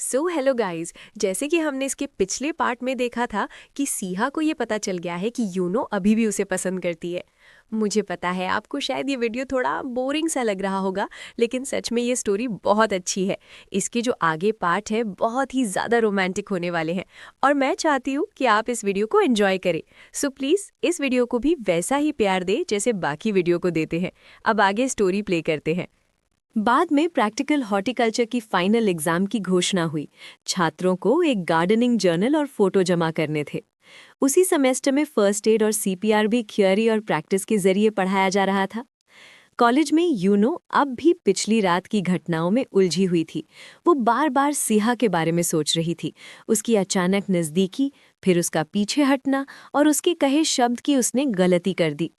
Hello guys, जैसे कि हमने इसके पिछले पार्ट में देखा था कि सीहा को ये पता चल गया है कि यूनो अभी भी उसे पसंद करती है। मुझे पता है आपको शायद ये वीडियो थोड़ा बोरिंग सा लग रहा होगा, लेकिन सच में ये स्टोरी बहुत अच्छी है। इसके जो आगे पार्ट है बहुत ही ज़्यादा रोमांटिक होने वाले हैं और मैं चाहती हूँ कि आप इस वीडियो को एंजॉय करें। सो प्लीज़ इस वीडियो को भी वैसा ही प्यार दे जैसे बाकी वीडियो को देते हैं। अब आगे स्टोरी प्ले करते हैं। बाद में प्रैक्टिकल हॉर्टिकल्चर की फाइनल एग्जाम की घोषणा हुई। छात्रों को एक गार्डनिंग जर्नल और फोटो जमा करने थे। उसी सेमेस्टर में फर्स्ट एड और सीपीआर भी थ्योरी और प्रैक्टिस के जरिए पढ़ाया जा रहा था। कॉलेज में यूनो अब भी पिछली रात की घटनाओं में उलझी हुई थी। वो बार बार सिहा के बारे में सोच रही थी, उसकी अचानक नज़दीकी, फिर उसका पीछे हटना और उसके कहे शब्द कि उसने गलती कर दी।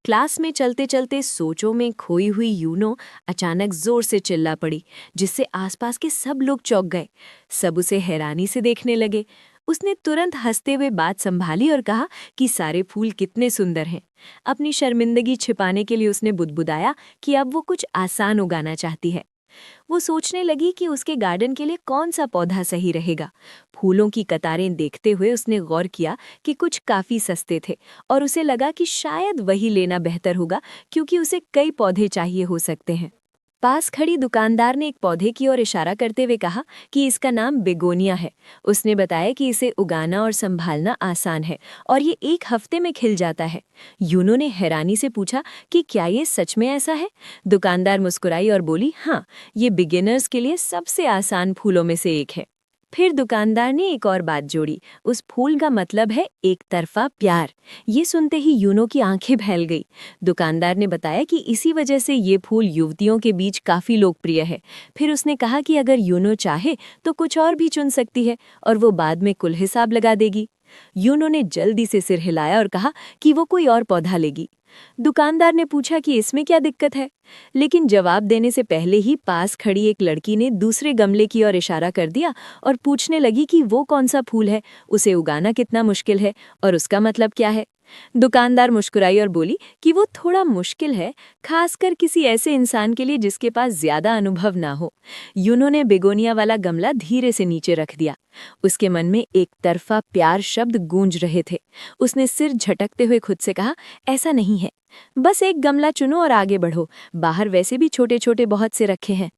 क्लास में चलते चलते सोचों में खोई हुई यूनो अचानक जोर से चिल्ला पड़ी, जिससे आसपास के सब लोग चौंक गए। सब उसे हैरानी से देखने लगे। उसने तुरंत हंसते हुए बात संभाली और कहा कि सारे फूल कितने सुंदर हैं। अपनी शर्मिंदगी छिपाने के लिए उसने बुदबुदाया कि अब वो कुछ आसान उगाना चाहती है। वो सोचने लगी कि उसके गार्डन के लिए कौन सा पौधा सही रहेगा। फूलों की कतारें देखते हुए उसने गौर किया कि कुछ काफी सस्ते थे और उसे लगा कि शायद वही लेना बेहतर होगा, क्योंकि उसे कई पौधे चाहिए हो सकते हैं। पास खड़ी दुकानदार ने एक पौधे की ओर इशारा करते हुए कहा कि इसका नाम बेगोनिया है। उसने बताया कि इसे उगाना और संभालना आसान है और ये 1 हफ्ते में खिल जाता है। यूनो ने हैरानी से पूछा कि क्या ये सच में ऐसा है? दुकानदार मुस्कुराई और बोली, हाँ, ये बिगिनर्स के लिए सबसे आसान फूलों में से एक है। फिर दुकानदार ने एक और बात जोड़ी, उस फूल का मतलब है एक तरफा प्यार। ये सुनते ही यूनो की आंखें फैल गई। दुकानदार ने बताया कि इसी वजह से ये फूल युवतियों के बीच काफी लोकप्रिय है। फिर उसने कहा कि अगर यूनो चाहे तो कुछ और भी चुन सकती है और वो बाद में कुल हिसाब लगा देगी। यूनो ने जल्दी से सिर हिलाया और कहा कि वो कोई और पौधा लेगी। दुकानदार ने पूछा कि इसमें क्या दिक्कत है, लेकिन जवाब देने से पहले ही पास खड़ी एक लड़की ने दूसरे गमले की ओर इशारा कर दिया और पूछने लगी कि वो कौन सा फूल है, उसे उगाना कितना मुश्किल है और उसका मतलब क्या है। दुकानदार मुस्कुराई और बोली कि वो थोड़ा मुश्किल है, खासकर किसी ऐसे इंसान के लिए जिसके पास ज्यादा अनुभव ना हो। यूनो ने बेगोनिया वाला गमला धीरे से नीचे रख दिया। उसके मन में एक तरफा प्यार शब्द गूंज रहे थे। उसने सिर झटकते हुए खुद से कहा, ऐसा नहीं है, बस एक गमला चुनो और आगे बढ़ो, बाहर वैसे भी छोटे छोटे बहुत से रखे हैं।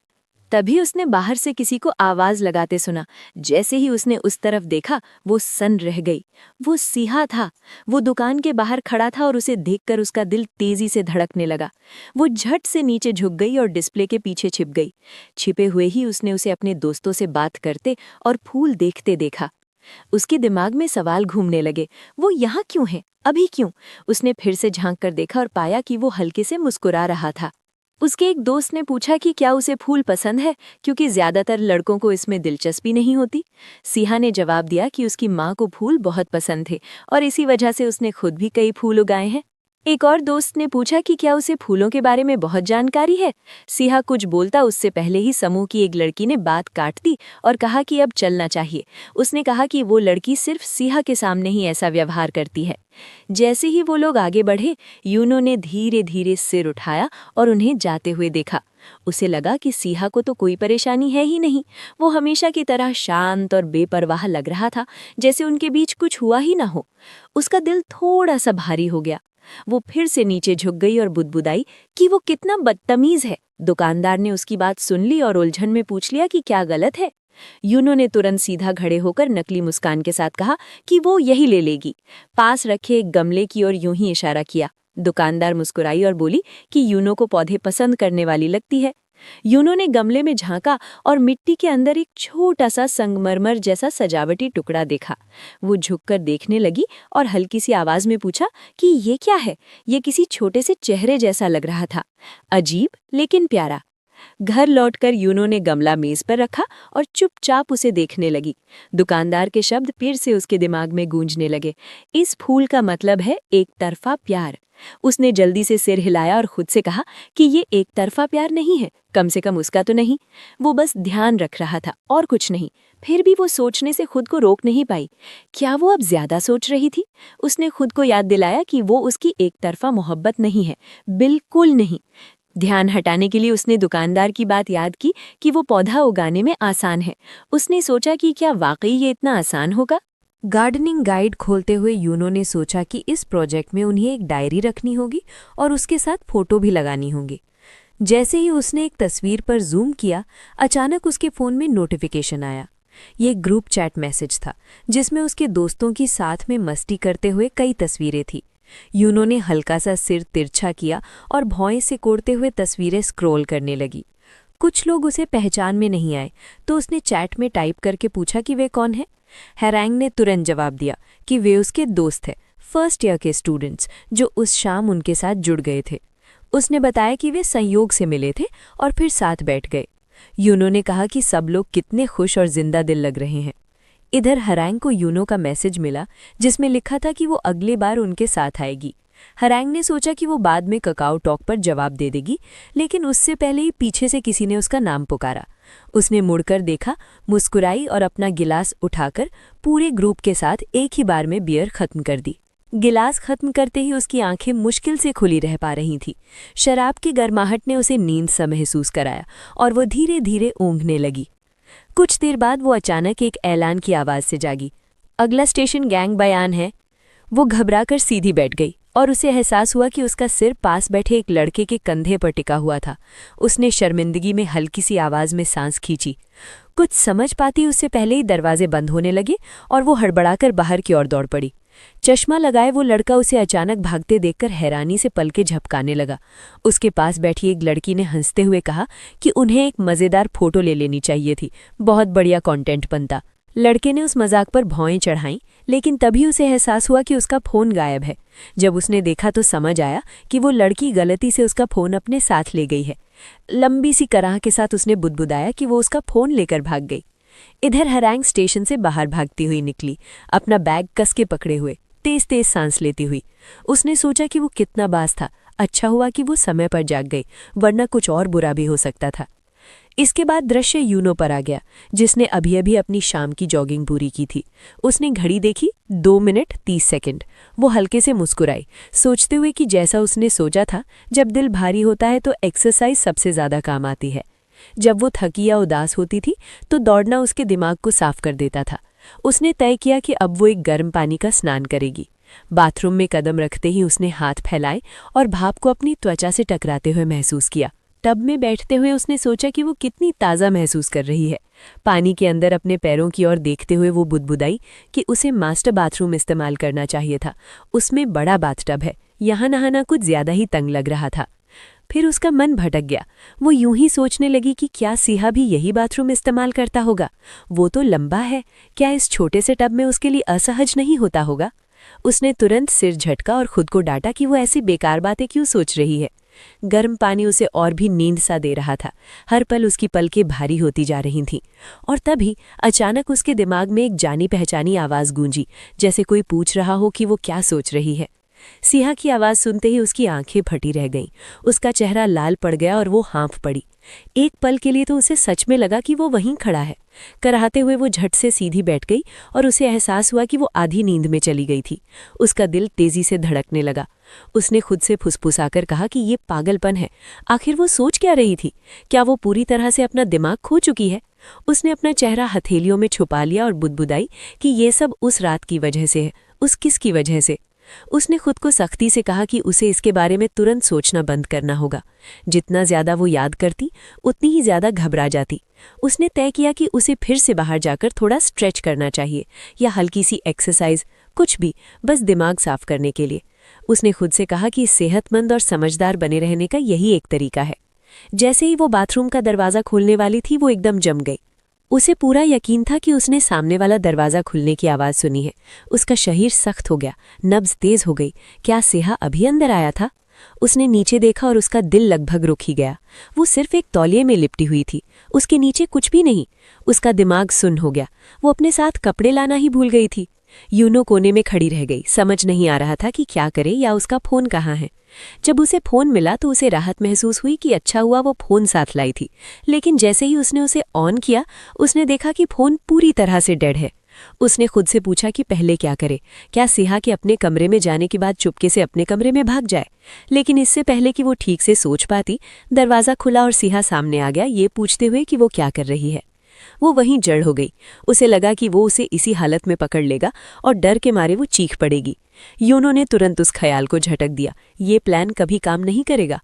तभी उसने बाहर से किसी को आवाज लगाते सुना। जैसे ही उसने उस तरफ देखा, वो सन्न रह गई। वो सिहा था। वो दुकान के बाहर खड़ा था और उसे देखकर उसका दिल तेजी से धड़कने लगा। वो झट से नीचे झुक गई और डिस्प्ले के पीछे छिप गई। छिपे हुए ही उसने उसे अपने दोस्तों से बात करते और फूल देखते देखा। उसके दिमाग में सवाल घूमने लगे, वो यहाँ क्यों है, अभी क्यों? उसने फिर से झांक कर देखा और पाया कि वो हल्के से मुस्कुरा रहा था। उसके एक दोस्त ने पूछा कि क्या उसे फूल पसंद है, क्योंकि ज्यादातर लड़कों को इसमें दिलचस्पी नहीं होती। सिहा ने जवाब दिया कि उसकी माँ को फूल बहुत पसंद थे और इसी वजह से उसने खुद भी कई फूल उगाए हैं। एक और दोस्त ने पूछा कि क्या उसे फूलों के बारे में बहुत जानकारी है। सिहा कुछ बोलता उससे पहले ही समूह की एक लड़की ने बात काट दी और कहा कि अब चलना चाहिए। उसने कहा कि वो लड़की सिर्फ सिहा के सामने ही ऐसा व्यवहार करती है। जैसे ही वो लोग आगे बढ़े, यूनो ने धीरे धीरे सिर उठाया और उन्हें जाते हुए देखा। उसे लगा कि सिहा को तो कोई परेशानी है ही नहीं। वो हमेशा की तरह शांत और बेपरवाह लग रहा था, जैसे उनके बीच कुछ हुआ ही ना हो। उसका दिल थोड़ा सा भारी हो गया। वो फिर से नीचे झुक गई और बुदबुदाई कि वो कितना बदतमीज है। दुकानदार ने उसकी बात सुन ली और उलझन में पूछ लिया कि क्या गलत है। यूनो ने तुरंत सीधा खड़े होकर नकली मुस्कान के साथ कहा कि वो यही ले लेगी। पास रखे एक गमले की ओर यूं ही इशारा किया। दुकानदार मुस्कुराई और बोली कि यूनो को पौधे पसंद करने वाली लगती है। यूनो ने गमले में झांका और मिट्टी के अंदर एक छोटा सा संगमरमर जैसा सजावटी टुकड़ा देखा। वो झुककर देखने लगी और हल्की सी आवाज में पूछा कि ये क्या है। ये किसी छोटे से चेहरे जैसा लग रहा था, अजीब लेकिन प्यारा। घर लौटकर यूनो ने गमला मेज पर रखा और चुपचाप उसे देखने लगी। दुकानदार के शब्द फिर से उसके दिमाग में गूंजने लगे, इस फूल का मतलब है एक तरफा प्यार। उसने जल्दी से सिर हिलाया और खुद से कहा कि ये एक तरफा प्यार नहीं है, कम से कम उसका तो नहीं। वो बस ध्यान रख रहा था और कुछ नहीं। फिर भी वो सोचने से खुद को रोक नहीं पाई। क्या वो अब ज्यादा सोच रही थी? उसने खुद को याद दिलाया कि वो उसकी एक तरफा मोहब्बत नहीं है, बिल्कुल नहीं। ध्यान हटाने के लिए उसने दुकानदार की बात याद की कि वो पौधा उगाने में आसान है। उसने सोचा कि क्या वाकई ये इतना आसान होगा। गार्डनिंग गाइड खोलते हुए यूनो ने सोचा कि इस प्रोजेक्ट में उन्हें एक डायरी रखनी होगी और उसके साथ फोटो भी लगानी होंगी। जैसे ही उसने एक तस्वीर पर जूम किया, अचानक उसके फ़ोन में नोटिफिकेशन आया। ये एक ग्रुप चैट मैसेज था जिसमें उसके दोस्तों की साथ में मस्ती करते हुए कई तस्वीरें थी। यूनो ने हल्का सा सिर तिरछा किया और भौएं से कोड़ते हुए तस्वीरें स्क्रॉल करने लगी। कुछ लोग उसे पहचान में नहीं आए तो उसने चैट में टाइप करके पूछा कि वे कौन है। हैरांग ने तुरंत जवाब दिया कि वे उसके दोस्त थे, फर्स्ट ईयर के स्टूडेंट्स जो उस शाम उनके साथ जुड़ गए थे। उसने बताया कि वे संयोग से मिले थे और फिर साथ बैठ गए। यूनो ने कहा कि सब लोग कितने खुश और जिंदा दिल लग रहे हैं। इधर हरैंग को यूनो का मैसेज मिला जिसमें लिखा था कि वो अगली बार उनके साथ आएगी। हरैंग ने सोचा कि वो बाद में ककाओ टॉक पर जवाब दे देगी, लेकिन उससे पहले ही पीछे से किसी ने उसका नाम पुकारा। उसने मुड़कर देखा, मुस्कुराई और अपना गिलास उठाकर पूरे ग्रुप के साथ एक ही बार में बियर खत्म कर दी। गिलास खत्म करते ही उसकी आंखें मुश्किल से खुली रह पा रही थीं। शराब की गर्माहट ने उसे नींद सा महसूस कराया और वो धीरे धीरे ऊँघने लगी। कुछ देर बाद वो अचानक एक ऐलान की आवाज़ से जागी। अगला स्टेशन गैंग बयान है। वो घबराकर सीधी बैठ गई और उसे एहसास हुआ कि उसका सिर पास बैठे एक लड़के के कंधे पर टिका हुआ था। उसने शर्मिंदगी में हल्की सी आवाज़ में सांस खींची। कुछ समझ पाती उससे पहले ही दरवाजे बंद होने लगे और वो हड़बड़ाकर बाहर की ओर दौड़ पड़ी। चश्मा लगाए वो लड़का उसे अचानक भागते देखकर हैरानी से पलके झपकाने लगा। उसके पास बैठी एक लड़की ने हंसते हुए कहा कि उन्हें एक मज़ेदार फोटो ले लेनी चाहिए थी, बहुत बढ़िया कंटेंट बनता। लड़के ने उस मजाक पर भौएं चढ़ाईं, लेकिन तभी उसे एहसास हुआ कि उसका फ़ोन गायब है। जब उसने देखा तो समझ आया कि वो लड़की गलती से उसका फ़ोन अपने साथ ले गई है। लंबी सी कराह के साथ उसने बुदबुदाया कि वो उसका फ़ोन लेकर भाग गई। इधर हरैंग स्टेशन से बाहर भागती हुई निकली, अपना बैग कस के पकड़े हुए, तेज तेज सांस लेती हुई। उसने सोचा कि वो कितना बाज था। अच्छा हुआ कि वो समय पर जाग गई, वरना कुछ और बुरा भी हो सकता था। इसके बाद दृश्य यूनो पर आ गया, जिसने अभी अभी अपनी शाम की जॉगिंग पूरी की थी। उसने घड़ी देखी, 2 मिनट 30 सेकंड। वो हल्के से मुस्कुराई, सोचते हुए कि जैसा उसने सोचा था, जब दिल भारी होता है तो एक्सरसाइज सबसे ज़्यादा काम आती है। जब वो थकी या उदास होती थी तो दौड़ना उसके दिमाग को साफ कर देता था। उसने तय किया कि अब वो एक गर्म पानी का स्नान करेगी। बाथरूम में कदम रखते ही उसने हाथ फैलाए और भाप को अपनी त्वचा से टकराते हुए महसूस किया। टब में बैठते हुए उसने सोचा कि वो कितनी ताज़ा महसूस कर रही है। पानी के अंदर अपने पैरों की ओर देखते हुए वो बुदबुदाई कि उसे मास्टर बाथरूम इस्तेमाल करना चाहिए था। उसमें बड़ा बाथटब है, यहाँ नहाना कुछ ज़्यादा ही तंग लग रहा था। फिर उसका मन भटक गया। वो यूं ही सोचने लगी कि क्या सिहा भी यही बाथरूम इस्तेमाल करता होगा। वो तो लंबा है, क्या इस छोटे से टब में उसके लिए असहज नहीं होता होगा। उसने तुरंत सिर झटका और खुद को डांटा कि वो ऐसी बेकार बातें क्यों सोच रही है। गर्म पानी उसे और भी नींद सा दे रहा था। हर पल उसकी पलकें भारी होती जा रही थीं। और तभी अचानक उसके दिमाग में एक जानी पहचानी आवाज़ गूंजी, जैसे कोई पूछ रहा हो कि वो क्या सोच रही है। सिहा की आवाज़ सुनते ही उसकी आंखें फटी रह गईं। उसका चेहरा लाल पड़ गया और वो हाँफ पड़ी। एक पल के लिए तो उसे सच में लगा कि वो वहीं खड़ा है। कराहते हुए वो झट से सीधी बैठ गई और उसे एहसास हुआ कि वो आधी नींद में चली गई थी। उसका दिल तेजी से धड़कने लगा। उसने खुद से फुसफुसाकर कहा कि ये पागलपन है। आखिर वो सोच क्या रही थी? क्या वो पूरी तरह से अपना दिमाग खो चुकी है? उसने अपना चेहरा हथेलियों में छुपा लिया और बुदबुदाई कि ये सब उस रात की वजह से है। उस किसकी वजह से? उसने खुद को सख्ती से कहा कि उसे इसके बारे में तुरंत सोचना बंद करना होगा। जितना ज़्यादा वो याद करती, उतनी ही ज़्यादा घबरा जाती। उसने तय किया कि उसे फिर से बाहर जाकर थोड़ा स्ट्रेच करना चाहिए या हल्की सी एक्सरसाइज, कुछ भी, बस दिमाग साफ करने के लिए। उसने खुद से कहा कि सेहतमंद और समझदार बने रहने का यही एक तरीका है। जैसे ही वो बाथरूम का दरवाज़ा खोलने वाली थी, वो एकदम जम गई। उसे पूरा यकीन था कि उसने सामने वाला दरवाज़ा खुलने की आवाज़ सुनी है। उसका शरीर सख्त हो गया, नब्ज़ तेज़ हो गई। क्या सिहा अभी अंदर आया था? उसने नीचे देखा और उसका दिल लगभग रुक ही गया। वो सिर्फ एक तौलिए में लिपटी हुई थी, उसके नीचे कुछ भी नहीं। उसका दिमाग सुन्न हो गया। वो अपने साथ कपड़े लाना ही भूल गई थी। यूनो कोने में खड़ी रह गई, समझ नहीं आ रहा था कि क्या करे या उसका फ़ोन कहाँ है। जब उसे फ़ोन मिला तो उसे राहत महसूस हुई कि अच्छा हुआ वो फ़ोन साथ लाई थी। लेकिन जैसे ही उसने उसे ऑन किया, उसने देखा कि फ़ोन पूरी तरह से डेड है। उसने खुद से पूछा कि पहले क्या करे, क्या सिहा के अपने कमरे में जाने के बाद चुपके से अपने कमरे में भाग जाए। लेकिन इससे पहले कि वो ठीक से सोच पाती, दरवाज़ा खुला और सिहा सामने आ गया, ये पूछते हुए कि वो क्या कर रही है। वो वहीं जड़ हो गई। उसे लगा कि वो उसे इसी हालत में पकड़ लेगा और डर के मारे वो चीख पड़ेगी। यूनो ने तुरंत उस ख्याल को झटक दिया, ये प्लान कभी काम नहीं करेगा।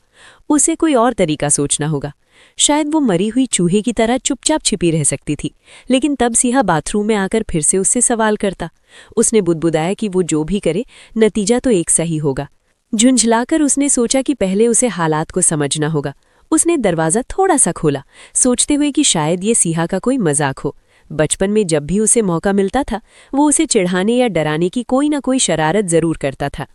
उसे कोई और तरीका सोचना होगा। शायद वो मरी हुई चूहे की तरह चुपचाप छिपी रह सकती थी, लेकिन तब सिहा बाथरूम में आकर फिर से उससे सवाल करता। उसने बुदबुदाया कि वो जो भी करे, नतीजा तो एक सा ही होगा। झुंझलाकर उसने सोचा कि पहले उसे हालात को समझना होगा। उसने दरवाज़ा थोड़ा सा खोला, सोचते हुए कि शायद ये सिहा का कोई मजाक हो। बचपन में जब भी उसे मौका मिलता था, वो उसे चिढ़ाने या डराने की कोई ना कोई शरारत जरूर करता था।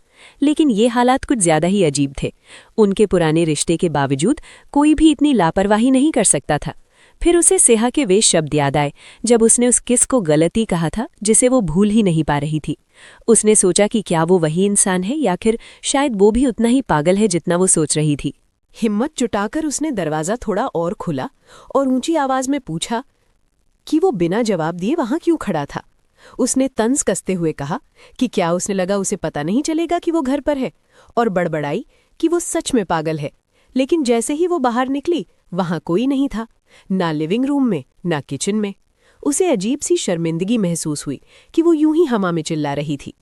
लेकिन ये हालात कुछ ज्यादा ही अजीब थे। उनके पुराने रिश्ते के बावजूद कोई भी इतनी लापरवाही नहीं कर सकता था। फिर उसे सिहा के वे शब्द याद आए जब उसने उस किस को गलती कहा था जिसे वो भूल ही नहीं पा रही थी। उसने सोचा कि क्या वो वही इंसान है या फिर शायद वो भी उतना ही पागल है जितना वो सोच रही थी। हिम्मत जुटाकर उसने दरवाज़ा थोड़ा और खोला और ऊंची आवाज़ में पूछा कि वो बिना जवाब दिए वहां क्यों खड़ा था। उसने तंज कसते हुए कहा कि क्या उसने लगा उसे पता नहीं चलेगा कि वो घर पर है, और बड़बड़ाई कि वो सच में पागल है। लेकिन जैसे ही वो बाहर निकली, वहां कोई नहीं था, ना लिविंग रूम में ना किचन में। उसे अजीब सी शर्मिंदगी महसूस हुई कि वो यूं ही हवा में चिल्ला रही थी।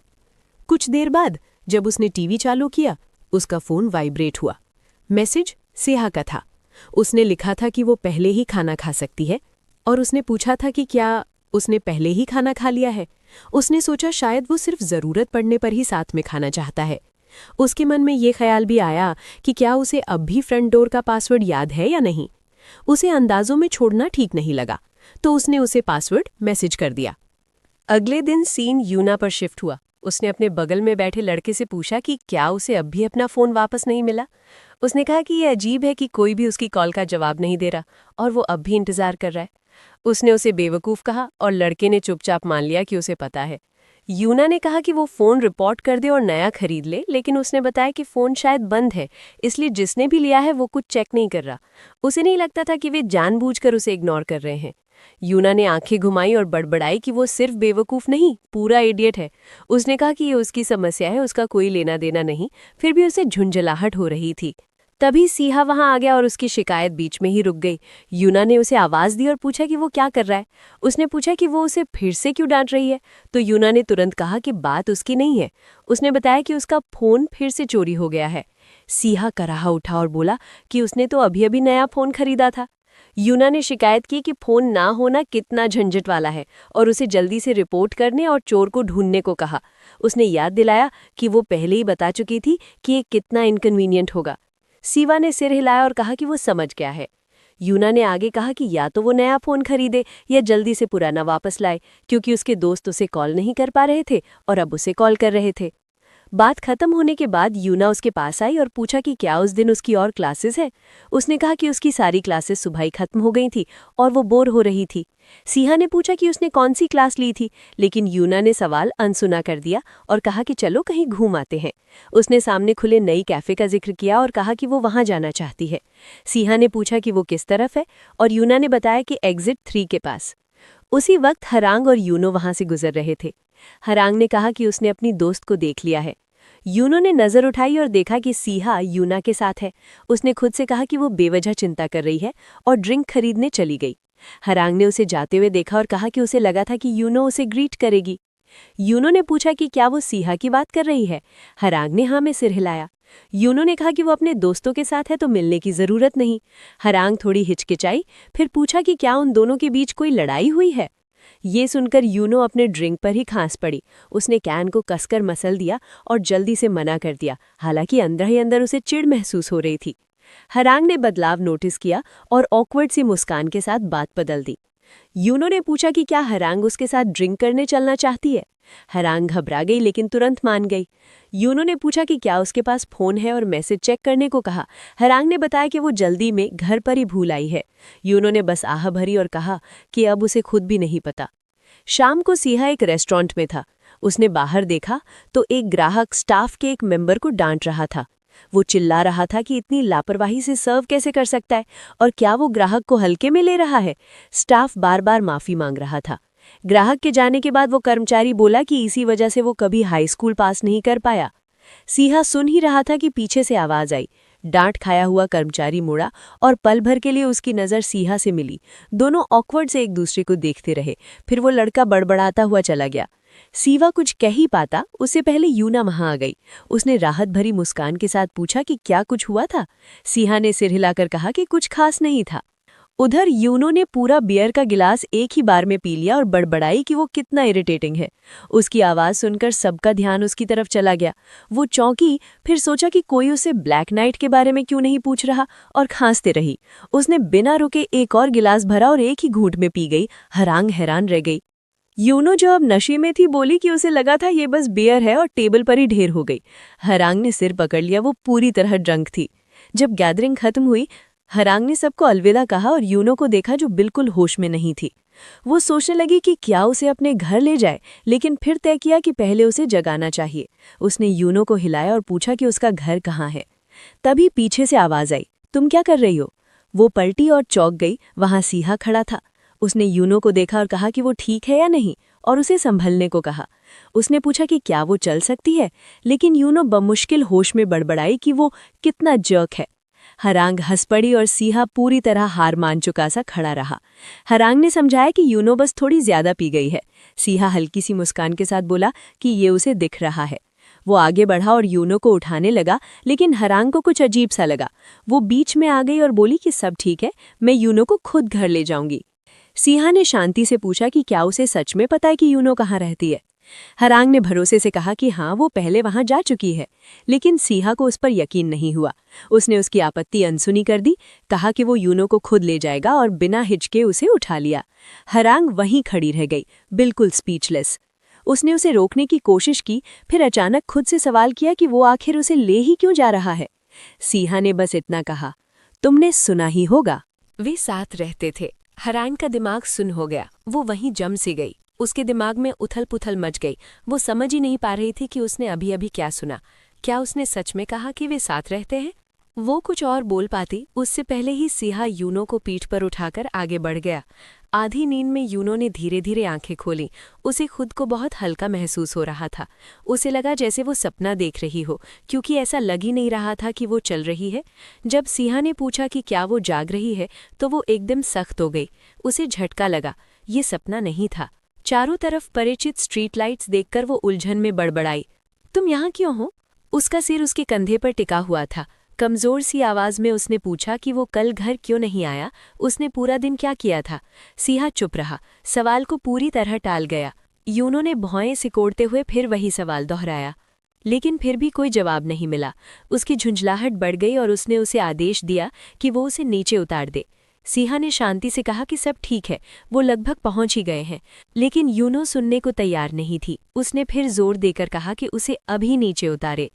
कुछ देर बाद जब उसने टीवी चालू किया, उसका फ़ोन वाइब्रेट हुआ। मैसेज सिहा का था। उसने लिखा था कि वो पहले ही खाना खा सकती है, और उसने पूछा था कि क्या उसने पहले ही खाना खा लिया है। उसने सोचा शायद वो सिर्फ ज़रूरत पड़ने पर ही साथ में खाना चाहता है। उसके मन में ये ख्याल भी आया कि क्या उसे अब भी फ्रंट डोर का पासवर्ड याद है या नहीं। उसे अंदाजों में छोड़ना ठीक नहीं लगा, तो उसने उसे पासवर्ड मैसेज कर दिया। अगले दिन सीन यूना पर शिफ्ट हुआ। उसने अपने बगल में बैठे लड़के से पूछा कि क्या उसे अब भी अपना फ़ोन वापस नहीं मिला। उसने कहा कि ये अजीब है कि कोई भी उसकी कॉल का जवाब नहीं दे रहा और वो अब भी इंतज़ार कर रहा है। उसने उसे बेवकूफ़ कहा और लड़के ने चुपचाप मान लिया कि उसे पता है। यूना ने कहा कि वो फ़ोन रिपोर्ट कर दे और नया खरीद ले, लेकिन उसने बताया कि फ़ोन शायद बंद है, इसलिए जिसने भी लिया है वो कुछ चेक नहीं कर रहा। उसे नहीं लगता था कि वे जानबूझकर उसे इग्नोर कर रहे हैं। यूना ने आंखें घुमाई और बड़बड़ाई कि वो सिर्फ बेवकूफ़ नहीं, पूरा इडियट है। उसने कहा कि ये उसकी समस्या है, उसका कोई लेना देना नहीं। फिर भी उसे झुंझलाहट हो रही थी। तभी सिहा वहां आ गया और उसकी शिकायत बीच में ही रुक गई। यूना ने उसे आवाज़ दी और पूछा कि वो क्या कर रहा है। उसने पूछा कि वो उसे फिर से क्यों डांट रही है, तो यूना ने तुरंत कहा कि बात उसकी नहीं है। उसने बताया कि उसका फ़ोन फिर से चोरी हो गया है। सिहा कराहा उठा और बोला कि उसने तो अभी अभी नया फ़ोन खरीदा था। यूना ने शिकायत की कि फ़ोन ना होना कितना झंझट वाला है और उसे जल्दी से रिपोर्ट करने और चोर को ढूंढने को कहा। उसने याद दिलाया कि वो पहले ही बता चुकी थी कि ये कितना इनकन्वीनियंट होगा। सिवा ने सिर हिलाया और कहा कि वो समझ गया है। यूना ने आगे कहा कि या तो वो नया फ़ोन खरीदे या जल्दी से पुराना वापस लाए, क्योंकि उसके दोस्त उसे कॉल नहीं कर पा रहे थे और अब उसे कॉल कर रहे थे। बात खत्म होने के बाद यूना उसके पास आई और पूछा कि क्या उस दिन उसकी और क्लासेस है। उसने कहा कि उसकी सारी क्लासेस सुबह ही खत्म हो गई थी और वो बोर हो रही थी। सिहा ने पूछा कि उसने कौन सी क्लास ली थी, लेकिन यूना ने सवाल अनसुना कर दिया और कहा कि चलो कहीं घूम आते हैं। उसने सामने खुले नई कैफ़े का जिक्र किया और कहा कि वो वहाँ जाना चाहती है। सिहा ने पूछा कि वो किस तरफ है और यूना ने बताया कि एग्जिट 3 के पास। उसी वक्त हरांग और यूनो वहाँ से गुजर रहे थे। हरांग ने कहा कि उसने अपनी दोस्त को देख लिया है। यूनो ने नज़र उठाई और देखा कि सिहा यूना के साथ है। उसने खुद से कहा कि वो बेवजह चिंता कर रही है और ड्रिंक खरीदने चली गई। हरांग ने उसे जाते हुए देखा और कहा कि उसे लगा था कि यूनो उसे ग्रीट करेगी। यूनो ने पूछा कि क्या वो सिहा की बात कर रही है। हरांग ने हाँ में सिर हिलाया। यूनो ने कहा कि वो अपने दोस्तों के साथ है तो मिलने की ज़रूरत नहीं। हरांग थोड़ी हिचकिचाई, फिर पूछा कि क्या उन दोनों के बीच कोई लड़ाई हुई है। ये सुनकर यूनो अपने ड्रिंक पर ही खांस पड़ी। उसने कैन को कसकर मसल दिया और जल्दी से मना कर दिया, हालांकि अंदर ही अंदर उसे चिढ़ महसूस हो रही थी। हरांग ने बदलाव नोटिस किया और ऑकवर्ड सी मुस्कान के साथ बात बदल दी। यूनो ने पूछा कि क्या हरांग उसके साथ ड्रिंक करने चलना चाहती है। हरांग घबरा गई लेकिन तुरंत मान गई। यूनो ने पूछा कि क्या उसके पास फ़ोन है और मैसेज चेक करने को कहा। हरांग ने बताया कि वो जल्दी में घर पर ही भूल आई है। यूनो ने बस आह भरी और कहा कि अब उसे खुद भी नहीं पता। शाम को सिहा एक रेस्टोरेंट में था। उसने बाहर देखा तो एक ग्राहक स्टाफ के एक मेंबर को डांट रहा था। वो चिल्ला रहा था कि इतनी लापरवाही से सर्व कैसे कर सकता है और क्या वो ग्राहक को हल्के में ले रहा है। स्टाफ बार बार माफ़ी मांग रहा था। ग्राहक के जाने के बाद वो कर्मचारी बोला कि इसी वजह से वो कभी हाई स्कूल पास नहीं कर पाया। सीहा सुन ही रहा था कि पीछे से आवाज आई। डांट खाया हुआ कर्मचारी मुड़ा और पल भर के लिए उसकी नज़र सीहा से मिली। दोनों ऑकवर्ड से एक दूसरे को देखते रहे। फिर वो लड़का बड़बड़ाता हुआ चला गया। सीवा कुछ कह ही पाता उससे पहले यूना वहां आ गई। उसने राहत भरी मुस्कान के साथ पूछा कि क्या कुछ हुआ था। सीहा ने सिर हिलाकर कहा कि कुछ खास नहीं था। उधर यूनो ने पूरा बियर का गिलास एक ही बार में पी लिया और बड़बड़ाई कि वो कितना इरिटेटिंग है। उसकी आवाज़ सुनकर सबका ध्यान उसकी तरफ चला गया। वो चौंकी, फिर सोचा कि कोई उसे ब्लैक नाइट के बारे में क्यों नहीं पूछ रहा, और खांसते रही। उसने बिना रुके एक और गिलास भरा और एक ही घूंट में पी गई। हरांग हैरान रह गई। यूनो जो अब नशे में थी बोली कि उसे लगा था ये बस बियर है और टेबल पर ही ढेर हो गई। हरांग ने सिर पकड़ लिया, वो पूरी तरह ड्रंक थी। जब गैदरिंग खत्म हुई, हरांग ने सबको अलविदा कहा और यूनो को देखा जो बिल्कुल होश में नहीं थी। वो सोचने लगी कि क्या उसे अपने घर ले जाए, लेकिन फिर तय किया कि पहले उसे जगाना चाहिए। उसने यूनो को हिलाया और पूछा कि उसका घर कहाँ है। तभी पीछे से आवाज आई, तुम क्या कर रही हो? वो पलटी और चौंक गई। वहां सीहा खड़ा था। उसने यूनो को देखा और कहा कि वो ठीक है या नहीं, और उसे संभलने को कहा। उसने पूछा कि क्या वो चल सकती है, लेकिन यूनो बमुश्किल होश में बड़बड़ाई कि वो कितना जर्क है। हरांग हंस पड़ी और सीहा पूरी तरह हार मान चुका सा खड़ा रहा। हरांग ने समझाया कि यूनो बस थोड़ी ज्यादा पी गई है। सीहा हल्की सी मुस्कान के साथ बोला कि ये उसे दिख रहा है। वो आगे बढ़ा और यूनो को उठाने लगा, लेकिन हरांग को कुछ अजीब सा लगा। वो बीच में आ गई और बोली कि सब ठीक है, मैं यूनो को खुद घर ले जाऊंगी। सीहा ने शांति से पूछा कि क्या उसे सच में पता है कि यूनो कहाँ रहती है। हरांग ने भरोसे से कहा कि हाँ, वो पहले वहां जा चुकी है, लेकिन सीहा को उस पर यकीन नहीं हुआ। उसने उसकी आपत्ति अनसुनी कर दी, कहा कि वो यूनो को खुद ले जाएगा और बिना हिचके उसे उठा लिया। हरांग वहीं खड़ी रह गई, बिल्कुल स्पीचलेस। उसने उसे रोकने की कोशिश की, फिर अचानक खुद से सवाल किया कि वो आखिर उसे ले ही क्यों जा रहा है। सीहा ने बस इतना कहा, तुमने सुना ही होगा। वे साथ रहते थे। हरांग का दिमाग सुन्न हो गया। वो वहीं जम सी गई। उसके दिमाग में उथल पुथल मच गई। वो समझ ही नहीं पा रही थी कि उसने अभी अभी क्या सुना। क्या उसने सच में कहा कि वे साथ रहते हैं? वो कुछ और बोल पाती उससे पहले ही सीहा यूनो को पीठ पर उठाकर आगे बढ़ गया। आधी नींद में यूनो ने धीरे धीरे आंखें खोली। उसे खुद को बहुत हल्का महसूस हो रहा था। उसे लगा जैसे वो सपना देख रही हो, क्योंकि ऐसा लग ही नहीं रहा था कि वो चल रही है। जब सीहा ने पूछा कि क्या वो जाग रही है, तो वो एकदम सख्त हो गई। उसे झटका लगा, ये सपना नहीं था। चारों तरफ परिचित स्ट्रीट लाइट्स देखकर वो उलझन में बड़बड़ाई, तुम यहाँ क्यों हो? उसका सिर उसके कंधे पर टिका हुआ था। कमजोर सी आवाज में उसने पूछा कि वो कल घर क्यों नहीं आया, उसने पूरा दिन क्या किया था। सीहा चुप रहा, सवाल को पूरी तरह टाल गया। यूनो ने भौएं सिकोड़ते हुए फिर वही सवाल दोहराया, लेकिन फिर भी कोई जवाब नहीं मिला। उसकी झुंझलाहट बढ़ गई और उसने उसे आदेश दिया कि वो उसे नीचे उतार दे। सीहा ने शांति से कहा कि सब ठीक है, वो लगभग पहुंच ही गए हैं, लेकिन यूनो सुनने को तैयार नहीं थी। उसने फिर जोर देकर कहा कि उसे अभी नीचे उतारे।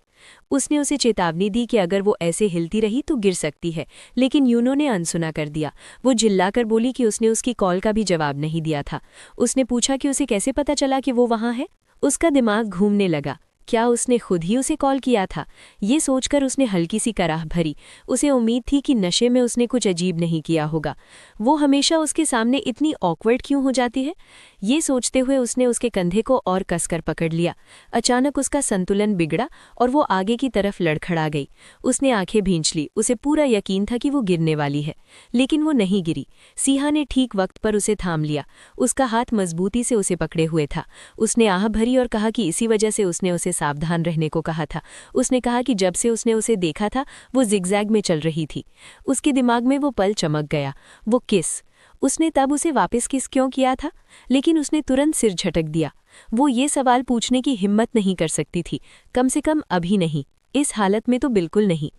उसने उसे चेतावनी दी कि अगर वो ऐसे हिलती रही तो गिर सकती है, लेकिन यूनो ने अनसुना कर दिया। वो चिल्लाकर बोली कि उसने उसकी कॉल का भी जवाब नहीं दिया था। उसने पूछा कि उसे कैसे पता चला कि वो वहां है। उसका दिमाग घूमने लगा। क्या उसने खुद ही उसे कॉल किया था? ये सोचकर उसने हल्की सी कराह भरी। उसे उम्मीद थी कि नशे में उसने कुछ अजीब नहीं किया होगा। वो हमेशा उसके सामने इतनी ऑकवर्ड क्यों हो जाती है? ये सोचते हुए उसने उसके कंधे को और कसकर पकड़ लिया। अचानक उसका संतुलन बिगड़ा और वो आगे की तरफ लड़खड़ा गई। उसने आंखें भींच ली। उसे पूरा यकीन था कि वो गिरने वाली है, लेकिन वो नहीं गिरी। सीहा ने ठीक वक्त पर उसे थाम लिया। उसका हाथ मजबूती से उसे पकड़े हुए था। उसने आह भरी और कहा कि इसी वजह से उसने उसे सावधान रहने को कहा था। उसने कहा कि जब से उसने उसे देखा था वो जिगजैग में चल रही थी। उसके दिमाग में वो पल चमक गया, वो किस। उसने तब उसे वापस किस क्यों किया था? लेकिन उसने तुरंत सिर झटक दिया। वो ये सवाल पूछने की हिम्मत नहीं कर सकती थी, कम से कम अभी नहीं, इस हालत में तो बिल्कुल नहीं।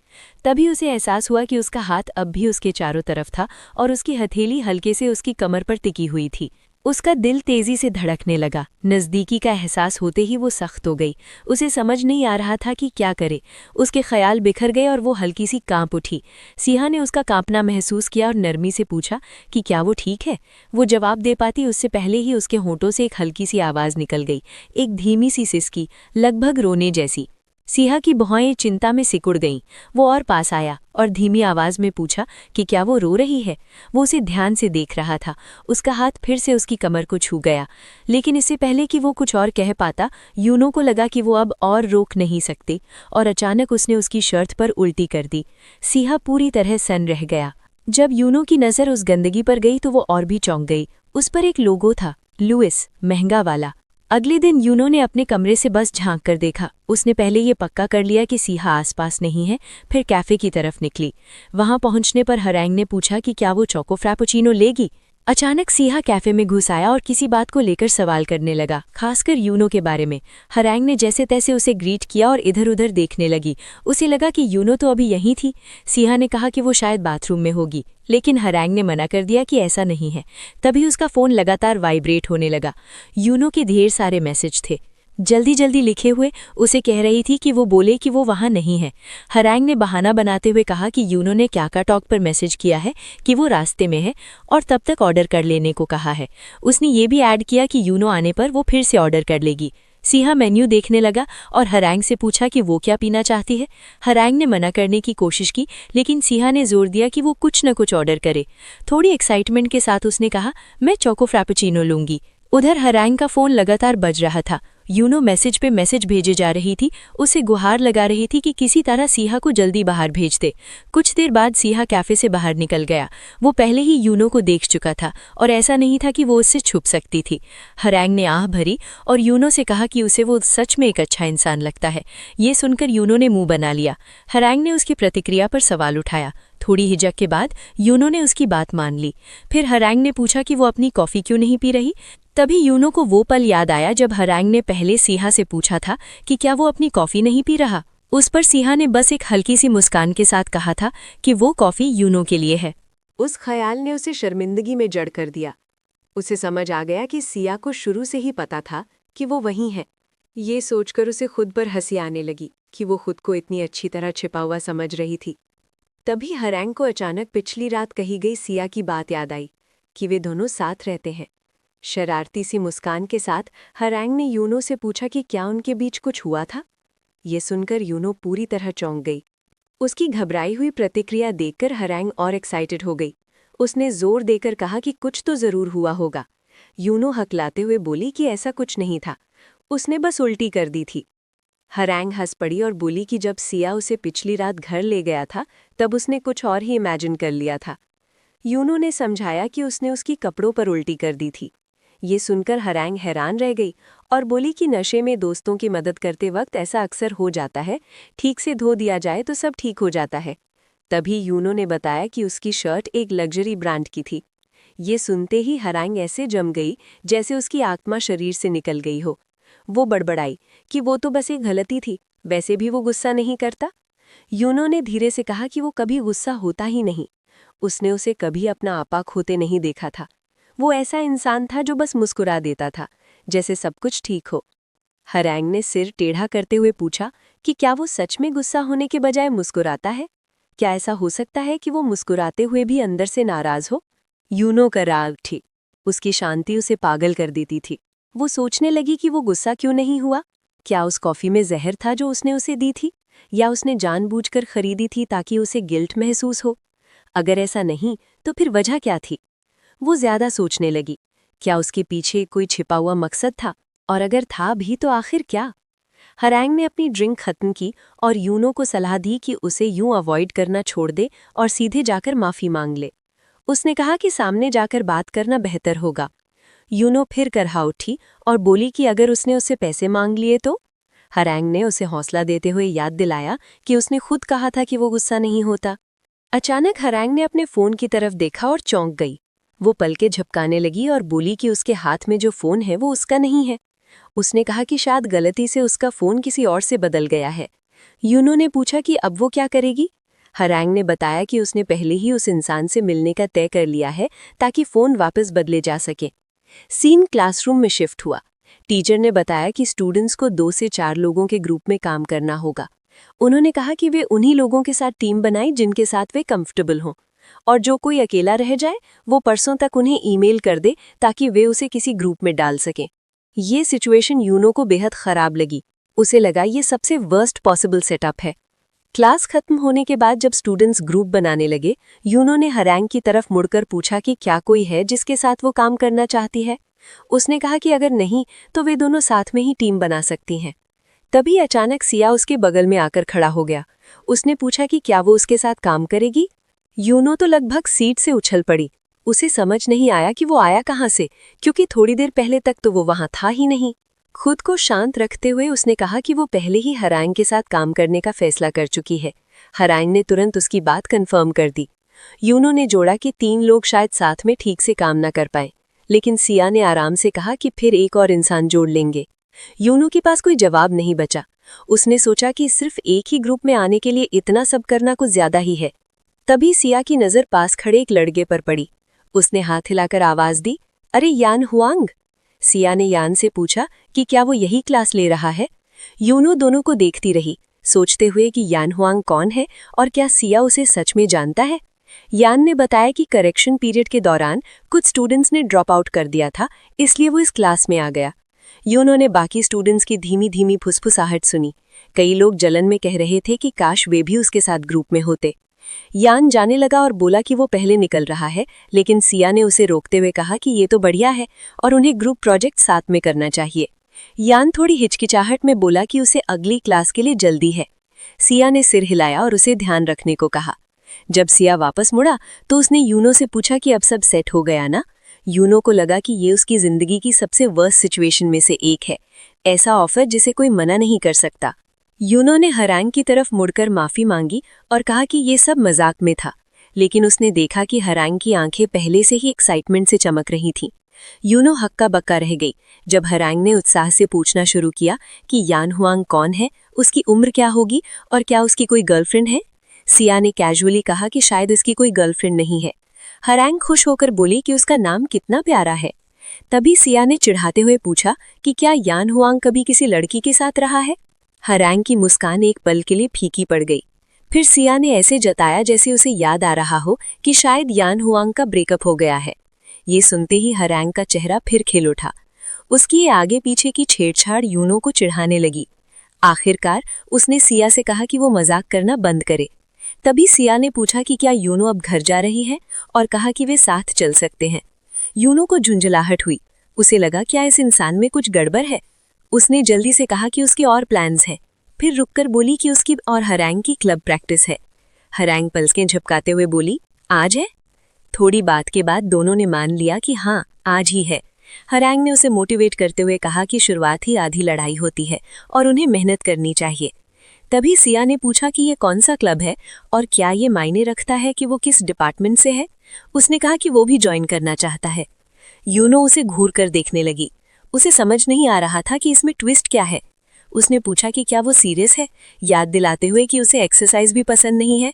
तभी उसे एहसास हुआ कि उसका हाथ अब भी उसके चारों तरफ था और उसकी हथेली हल्के से उसकी कमर पर टिकी हुई थी। उसका दिल तेजी से धड़कने लगा। नज़दीकी का एहसास होते ही वो सख्त हो गई। उसे समझ नहीं आ रहा था कि क्या करे। उसके ख्याल बिखर गए और वो हल्की सी कांप उठी। सीहा ने उसका कांपना महसूस किया और नरमी से पूछा कि क्या वो ठीक है। वो जवाब दे पाती उससे पहले ही उसके होंठों से एक हल्की सी आवाज़ निकल गई, एक धीमी सी सिसकी, लगभग रोने जैसी। सिहा की भौहें चिंता में सिकुड़ गईं। वो और पास आया और धीमी आवाज में पूछा कि क्या वो रो रही है। वो उसे ध्यान से देख रहा था। उसका हाथ फिर से उसकी कमर को छू गया, लेकिन इससे पहले कि वो कुछ और कह पाता, यूनो को लगा कि वो अब और रोक नहीं सकती, और अचानक उसने उसकी शर्त पर उल्टी कर दी। सिहा पूरी तरह सन्न रह गया। जब यूनो की नज़र उस गंदगी पर गई तो वो और भी चौंक गई। उस पर एक लोगो था, लुइस, महंगा वाला। अगले दिन यूनो ने अपने कमरे से बस झांक कर देखा। उसने पहले ये पक्का कर लिया कि सिहा आसपास नहीं है, फिर कैफे की तरफ निकली। वहां पहुंचने पर हरैंग ने पूछा कि क्या वो चोको फ्रैपुचिनो लेगी। अचानक सिहा कैफे में घुस आया और किसी बात को लेकर सवाल करने लगा, खासकर यूनो के बारे में। हरैंग ने जैसे तैसे उसे ग्रीट किया और इधर उधर देखने लगी। उसे लगा कि यूनो तो अभी यहीं थी। सिहा ने कहा कि वो शायद बाथरूम में होगी, लेकिन हरैंग ने मना कर दिया कि ऐसा नहीं है। तभी उसका फोन लगातार वाइब्रेट होने लगा। यूनो के ढेर सारे मैसेज थे, जल्दी जल्दी लिखे हुए। उसे कह रही थी कि वो बोले कि वो वहां नहीं है। हरैंग ने बहाना बनाते हुए कहा कि यूनो ने क्याका टॉक पर मैसेज किया है कि वो रास्ते में है और तब तक ऑर्डर कर लेने को कहा है। उसने ये भी ऐड किया कि यूनो आने पर वो फिर से ऑर्डर कर लेगी। सिहा मेन्यू देखने लगा और हरैंग से पूछा कि वो क्या पीना चाहती है। हरैंग ने मना करने की कोशिश की, लेकिन सिहा ने जोर दिया कि वो कुछ न कुछ ऑर्डर करे। थोड़ी एक्साइटमेंट के साथ उसने कहा, मैं चोको फ्रैपुचिनो लूंगी। उधर हरैंग का फोन लगातार बज रहा था। यूनो मैसेज पे मैसेज भेजे जा रही थी, उसे गुहार लगा रही थी कि किसी तरह सिहा को जल्दी बाहर भेज दे। कुछ देर बाद सिहा कैफे से बाहर निकल गया। वो पहले ही यूनो को देख चुका था और ऐसा नहीं था कि वो उससे छुप सकती थी। हरैंग ने आह भरी और यूनो से कहा कि उसे वो सच में एक अच्छा इंसान लगता है। ये सुनकर यूनो ने मुंह बना लिया। हरैंग ने उसकी प्रतिक्रिया पर सवाल उठाया। थोड़ी हिचक के बाद यूनो ने उसकी बात मान ली। फिर हरैंग ने पूछा कि वो अपनी कॉफी क्यों नहीं पी रही। तभी यूनो को वो पल याद आया जब हरैंग ने पहले सिहा से पूछा था कि क्या वो अपनी कॉफी नहीं पी रहा। उस पर सिहा ने बस एक हल्की सी मुस्कान के साथ कहा था कि वो कॉफी यूनो के लिए है। उस ख्याल ने उसे शर्मिंदगी में जड़ कर दिया। उसे समझ आ गया कि सिया को शुरू से ही पता था कि वो वहीं है। ये सोचकर उसे खुद पर हंसी आने लगी कि वो खुद को इतनी अच्छी तरह छिपा हुआ समझ रही थी। तभी हरैंग को अचानक पिछली रात कही गई सिया की बात याद आई कि वे दोनों साथ रहते हैं। शरारती सी मुस्कान के साथ हरैंग ने यूनो से पूछा कि क्या उनके बीच कुछ हुआ था। ये सुनकर यूनो पूरी तरह चौंक गई। उसकी घबराई हुई प्रतिक्रिया देखकर हरैंग और एक्साइटेड हो गई। उसने जोर देकर कहा कि कुछ तो जरूर हुआ होगा। यूनो हकलाते हुए बोली कि ऐसा कुछ नहीं था, उसने बस उल्टी कर दी थी। हरैंग हंस पड़ी और बोली कि जब सिया उसे पिछली रात घर ले गया था तब उसने कुछ और ही इमेजिन कर लिया था। यूनो ने समझाया कि उसने उसकी कपड़ों पर उल्टी कर दी थी। ये सुनकर हरैंग हैरान रह गई और बोली कि नशे में दोस्तों की मदद करते वक्त ऐसा अक्सर हो जाता है, ठीक से धो दिया जाए तो सब ठीक हो जाता है। तभी यूनो ने बताया कि उसकी शर्ट एक लग्जरी ब्रांड की थी। ये सुनते ही हरैंग ऐसे जम गई जैसे उसकी आत्मा शरीर से निकल गई हो। वो बड़बड़ाई कि वो तो बस एक गलती थी, वैसे भी वो गुस्सा नहीं करता। यूनो ने धीरे से कहा कि वो कभी गुस्सा होता ही नहीं। उसने उसे कभी अपना आपा खोते नहीं देखा था। वो ऐसा इंसान था जो बस मुस्कुरा देता था, जैसे सब कुछ ठीक हो। हरैंग ने सिर टेढ़ा करते हुए पूछा कि क्या वो सच में गुस्सा होने के बजाय मुस्कुराता है? क्या ऐसा हो सकता है कि वो मुस्कुराते हुए भी अंदर से नाराज हो? यूनो का राग थी। उसकी शांति उसे पागल कर देती थी। वो सोचने लगी कि वो गुस्सा क्यों नहीं हुआ। क्या उस कॉफी में जहर था जो उसने उसे दी थी, या उसने जानबूझकर खरीदी थी ताकि उसे गिल्ट महसूस हो? अगर ऐसा नहीं तो फिर वजह क्या थी? वो ज्यादा सोचने लगी। क्या उसके पीछे कोई छिपा हुआ मकसद था, और अगर था भी तो आखिर क्या? हरैंग ने अपनी ड्रिंक खत्म की और यूनो को सलाह दी कि उसे यूं अवॉइड करना छोड़ दे और सीधे जाकर माफी मांग ले। उसने कहा कि सामने जाकर बात करना बेहतर होगा। यूनो फिर करहा उठी और बोली कि अगर उसने उससे पैसे मांग लिए तो? हरैंग ने उसे हौसला देते हुए याद दिलाया कि उसने खुद कहा था कि वो गुस्सा नहीं होता। अचानक हरैंग ने अपने फोन की तरफ देखा और चौंक गई। वो पलके झपकाने लगी और बोली कि उसके हाथ में जो फोन है वो उसका नहीं है। उसने कहा कि शायद गलती से उसका फोन किसी और से बदल गया है। यूनो ने पूछा कि अब वो क्या करेगी। हरैंग ने बताया कि उसने पहले ही उस इंसान से मिलने का तय कर लिया है ताकि फोन वापस बदले जा सके। सीन क्लासरूम में शिफ्ट हुआ। टीचर ने बताया कि स्टूडेंट्स को 2 से 4 लोगों के ग्रुप में काम करना होगा। उन्होंने कहा कि वे उन्हीं लोगों के साथ टीम बनाएं जिनके साथ वे कंफर्टेबल हों, और जो कोई अकेला रह जाए वो परसों तक उन्हें ईमेल कर दे ताकि वे उसे किसी ग्रुप में डाल सकें। ये सिचुएशन यूनो को बेहद खराब लगी। उसे लगा ये सबसे वर्स्ट पॉसिबल सेटअप है। क्लास खत्म होने के बाद जब स्टूडेंट्स ग्रुप बनाने लगे, यूनो ने हरैंग की तरफ मुड़कर पूछा कि क्या कोई है जिसके साथ वो काम करना चाहती है। उसने कहा कि अगर नहीं तो वे दोनों साथ में ही टीम बना सकती हैं। तभी अचानक सिया उसके बगल में आकर खड़ा हो गया। उसने पूछा कि क्या वो उसके साथ काम करेगी। यूनो तो लगभग सीट से उछल पड़ी। उसे समझ नहीं आया कि वो आया कहाँ से, क्योंकि थोड़ी देर पहले तक तो वो वहां था ही नहीं। खुद को शांत रखते हुए उसने कहा कि वो पहले ही हरैंग के साथ काम करने का फैसला कर चुकी है। हरैंग ने तुरंत उसकी बात कंफर्म कर दी। यूनो ने जोड़ा कि 3 लोग शायद साथ में ठीक से काम न कर पाए, लेकिन सिया ने आराम से कहा कि फिर एक और इंसान जोड़ लेंगे। यूनो के पास कोई जवाब नहीं बचा। उसने सोचा कि सिर्फ एक ही ग्रुप में आने के लिए इतना सब करना कुछ ज्यादा ही है। तभी सिया की नजर पास खड़े एक लड़के पर पड़ी। उसने हाथ हिलाकर आवाज दी, अरे यान हुआंग। सिया ने यान से पूछा कि क्या वो यही क्लास ले रहा है। यूनो दोनों को देखती रही, सोचते हुए कि यान हुआंग कौन है और क्या सिया उसे सच में जानता है। यान ने बताया कि करेक्शन पीरियड के दौरान कुछ स्टूडेंट्स ने ड्रॉप आउट कर दिया था, इसलिए वो इस क्लास में आ गया। यूनो ने बाकी स्टूडेंट्स की धीमी धीमी फुसफुसाहट सुनी। कई लोग जलन में कह रहे थे कि काश वे भी उसके साथ ग्रुप में होते। यान जाने लगा और बोला कि वो पहले निकल रहा है, लेकिन सिया ने उसे रोकते हुए कहा कि ये तो बढ़िया है और उन्हें ग्रुप प्रोजेक्ट साथ में करना चाहिए। यान थोड़ी हिचकिचाहट में बोला कि उसे अगली क्लास के लिए जल्दी है। सिया ने सिर हिलाया और उसे ध्यान रखने को कहा। जब सिया वापस मुड़ा तो उसने यूनो से पूछा कि अब सब सेट हो गया ना। यूनो को लगा कि ये उसकी जिंदगी की सबसे वर्स्ट सिचुएशन में से एक है, ऐसा ऑफर जिसे कोई मना नहीं कर सकता। यूनो ने हरैंग की तरफ मुड़कर माफी मांगी और कहा कि ये सब मजाक में था, लेकिन उसने देखा कि हरैंग की आंखें पहले से ही एक्साइटमेंट से चमक रही थीं। यूनो हक्का बक्का रह गई जब हरैंग ने उत्साह से पूछना शुरू किया कि यान हुआंग कौन है, उसकी उम्र क्या होगी और क्या उसकी कोई गर्लफ्रेंड है। सिया ने कैजुअली कहा कि शायद उसकी कोई गर्लफ्रेंड नहीं है। हरैंग खुश होकर बोली कि उसका नाम कितना प्यारा है। तभी सिया ने चिढ़ाते हुए पूछा कि क्या यान हुआंग कभी किसी लड़की के साथ रहा है। हरैंग की मुस्कान एक पल के लिए फीकी पड़ गई। फिर सिया ने ऐसे जताया जैसे उसे याद आ रहा हो कि शायद यान हुआंग का ब्रेकअप हो गया है। ये सुनते ही हरैंग का चेहरा फिर खिल उठा। उसकी ये आगे पीछे की छेड़छाड़ यूनो को चिढ़ाने लगी। आखिरकार उसने सिया से कहा कि वो मजाक करना बंद करे। तभी सिया ने पूछा कि क्या यूनो अब घर जा रही है और कहा कि वे साथ चल सकते हैं। यूनो को झुंझलाहट हुई। उसे लगा क्या इस इंसान में कुछ गड़बड़ है। उसने जल्दी से कहा कि उसके और प्लान्स हैं, फिर रुककर बोली कि उसकी और हरैंग की क्लब प्रैक्टिस है। हरैंग पलकें झपकाते हुए बोली, आज है? थोड़ी बात के बाद दोनों ने मान लिया कि हाँ, आज ही है। हरैंग ने उसे मोटिवेट करते हुए कहा कि शुरुआत ही आधी लड़ाई होती है और उन्हें मेहनत करनी चाहिए। तभी सिया ने पूछा कि ये कौन सा क्लब है और क्या ये मायने रखता है कि वो किस डिपार्टमेंट से है। उसने कहा कि वो भी ज्वाइन करना चाहता है। यूनो उसे घूर कर देखने लगी। उसे समझ नहीं आ रहा था कि इसमें ट्विस्ट क्या है। उसने पूछा कि क्या वो सीरियस है, याद दिलाते हुए कि उसे एक्सरसाइज भी पसंद नहीं है।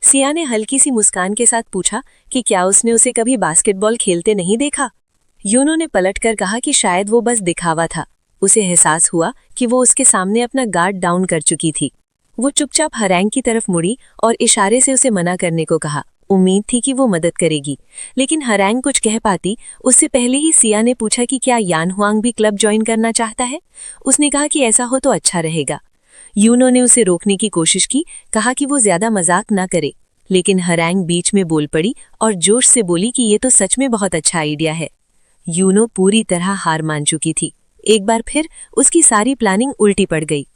सिया ने हल्की सी मुस्कान के साथ पूछा कि क्या उसने उसे कभी बास्केटबॉल खेलते नहीं देखा। यूनो ने पलटकर कहा कि शायद वो बस दिखावा था। उसे एहसास हुआ कि वो उसके सामने अपना गार्ड डाउन कर चुकी थी। वो चुपचाप हरैंग की तरफ मुड़ी और इशारे से उसे मना करने को कहा। उम्मीद थी कि वो मदद करेगी, लेकिन हरैंग कुछ कह पाती उससे पहले ही सिया ने पूछा कि क्या यान हुआंग भी क्लब ज्वाइन करना चाहता है। उसने कहा कि ऐसा हो तो अच्छा रहेगा। यूनो ने उसे रोकने की कोशिश की, कहा कि वो ज्यादा मजाक ना करे, लेकिन हरैंग बीच में बोल पड़ी और जोश से बोली कि ये तो सच में बहुत अच्छा आइडिया है। यूनो पूरी तरह हार मान चुकी थी। एक बार फिर उसकी सारी प्लानिंग उल्टी पड़ गई।